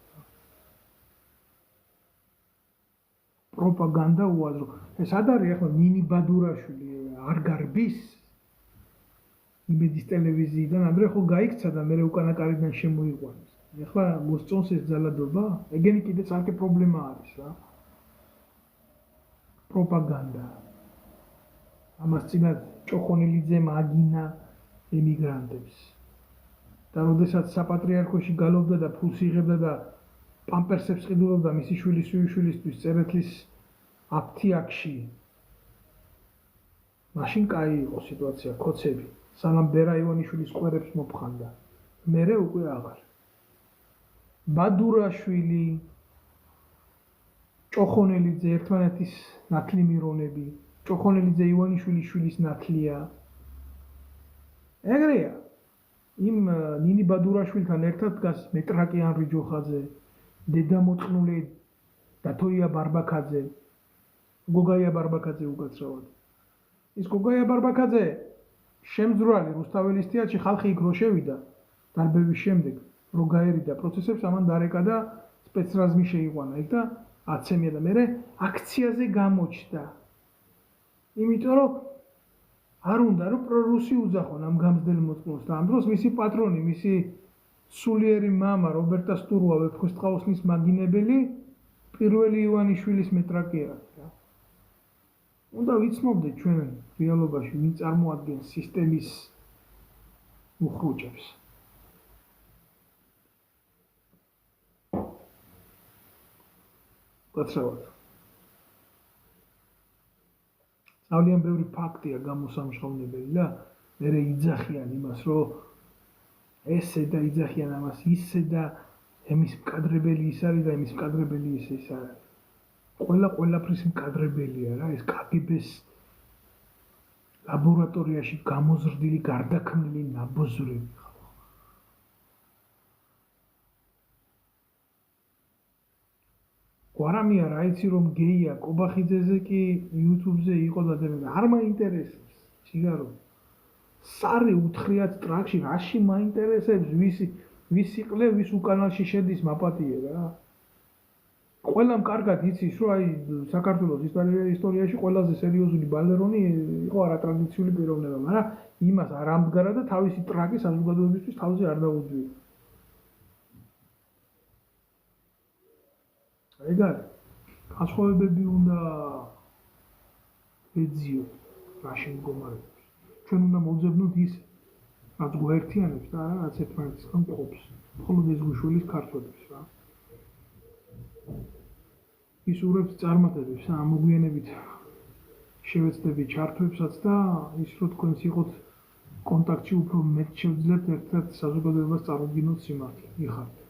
პროპაგანდა უაზრო. ეს არ არის ახლა ნინი ბადურაშვილი არ გარბის იმედის ტელევიზიიდან, ადრე ხო გაიქცა და მე უკანა კარიდან შემოიყვანეს. ეხლა მოსწონს ეს ძალადობა, ეგენი კიდე ცალკე პრობლემა არის რა. პროპაგანდა. ამას წინათ ჭოხონელიძე მაგინა ემიგრანტებს. და როდესაც საპატრიარქოში გალობდა და ფულს იღებდა და პამპერსებს ყიდულობდა მისი შვილისთვის წერეთლის აფთიაქში. მაშინ კაი იყო სიტუაცია, ქოცები. სანამ ბერა ივანიშვილის ყვერებს მოფხანდა. მერე უკვე აღარ. ბადურაშვილი, ჭოხონელიძე ერთმანეთის ნათლი მირონები, ჭოხონელიძე ივანიშვილის შვილის ნათლია. ეგრეა. იმ ნინი ბადურაშვილთან ერთად დგას მეტრაკი ანრი ჯოხაძე, დედა მოწნული დათოია ბარბაქაძე, გოგაია ბარბაქაძე უკაცრავად. ის გოგაია ბარბაქაძე შემძვრალი რუსთაველის თეატრში ხალხი იქ რო შევიდა დარბევის შემდეგ, რო გაერიდა პროცესებს, ამან დარეკა და სპეცრაზმი შეიყვანა იქ და აცემია და მერე აქციაზე გამოჩნდა. იმიტომ რომ არ უნდა რომ პრორუსი უძახონ ამ გამზრდელ მოწმობს და ამ დროს მისი პატრონი, მისი სულიერი მამა რობერტა სტურვა ვეფხისტყაოსნის მაგინებელი პირველი ივანიშვილის მეტრაკი არის რა. უნდა ვიცნობდეთ ჩვენ რეალობაში ვინ წარმოადგენს სისტემის უხრუჭებს. გაცრავად. ძალიან ბევრი ფაქტია გამოსამჟღავნებელი და მერე იძახიან იმას, რომ ესე და იძახიან ამას ისე და ემის მკადრებელი ის არის და ემის მკადრებელი ის არის. ყველაფრის მკადრებელია რა, ეს KGB-ს ლაბორატორიაში გამოზრდილი გარდაქმნილი ნაბოზრები. გვარამია რა იცი რომ გეია კობახიძეზე კი YouTube-ზე იყო და არ მაინტერესებს ციგარო. სარი უთხრიათ ტრაქში რაში მაინტერესებს ვის იყლე ვის უკანალში შედის მაპატიე რა. ყველამ კარგად იცის რომ აი საქართველოს ისტორიაში ყველაზე სერიოზული ბალერონი იყო არატრადიციული პიროვნება, მაგრამ იმას არ ამდგარა და თავისი ტრაკი საზოგადოებისთვის თავზე არ დაუძვია. ეგ არის. განსხვავებები უნდა ეძიოთ რაში მდგომარეობს. ჩვენ უნდა მოვძებნოთ ის, რაც გვაერთიანებს და არა რაც ერთმანეთისგან ყოფს. მხოლოდ ეს გვიშველის ქართველებს რა. ის ურებს წარმატებებს და მოგვიანებით შევეცდები ჩართვებსაც და ის რომ თქვენს იყოთ კონტაქტში უფრო მეტ შევძლებთ ერთად საზოგადოებას წარუდგინოთ სიმართლე. იხარით.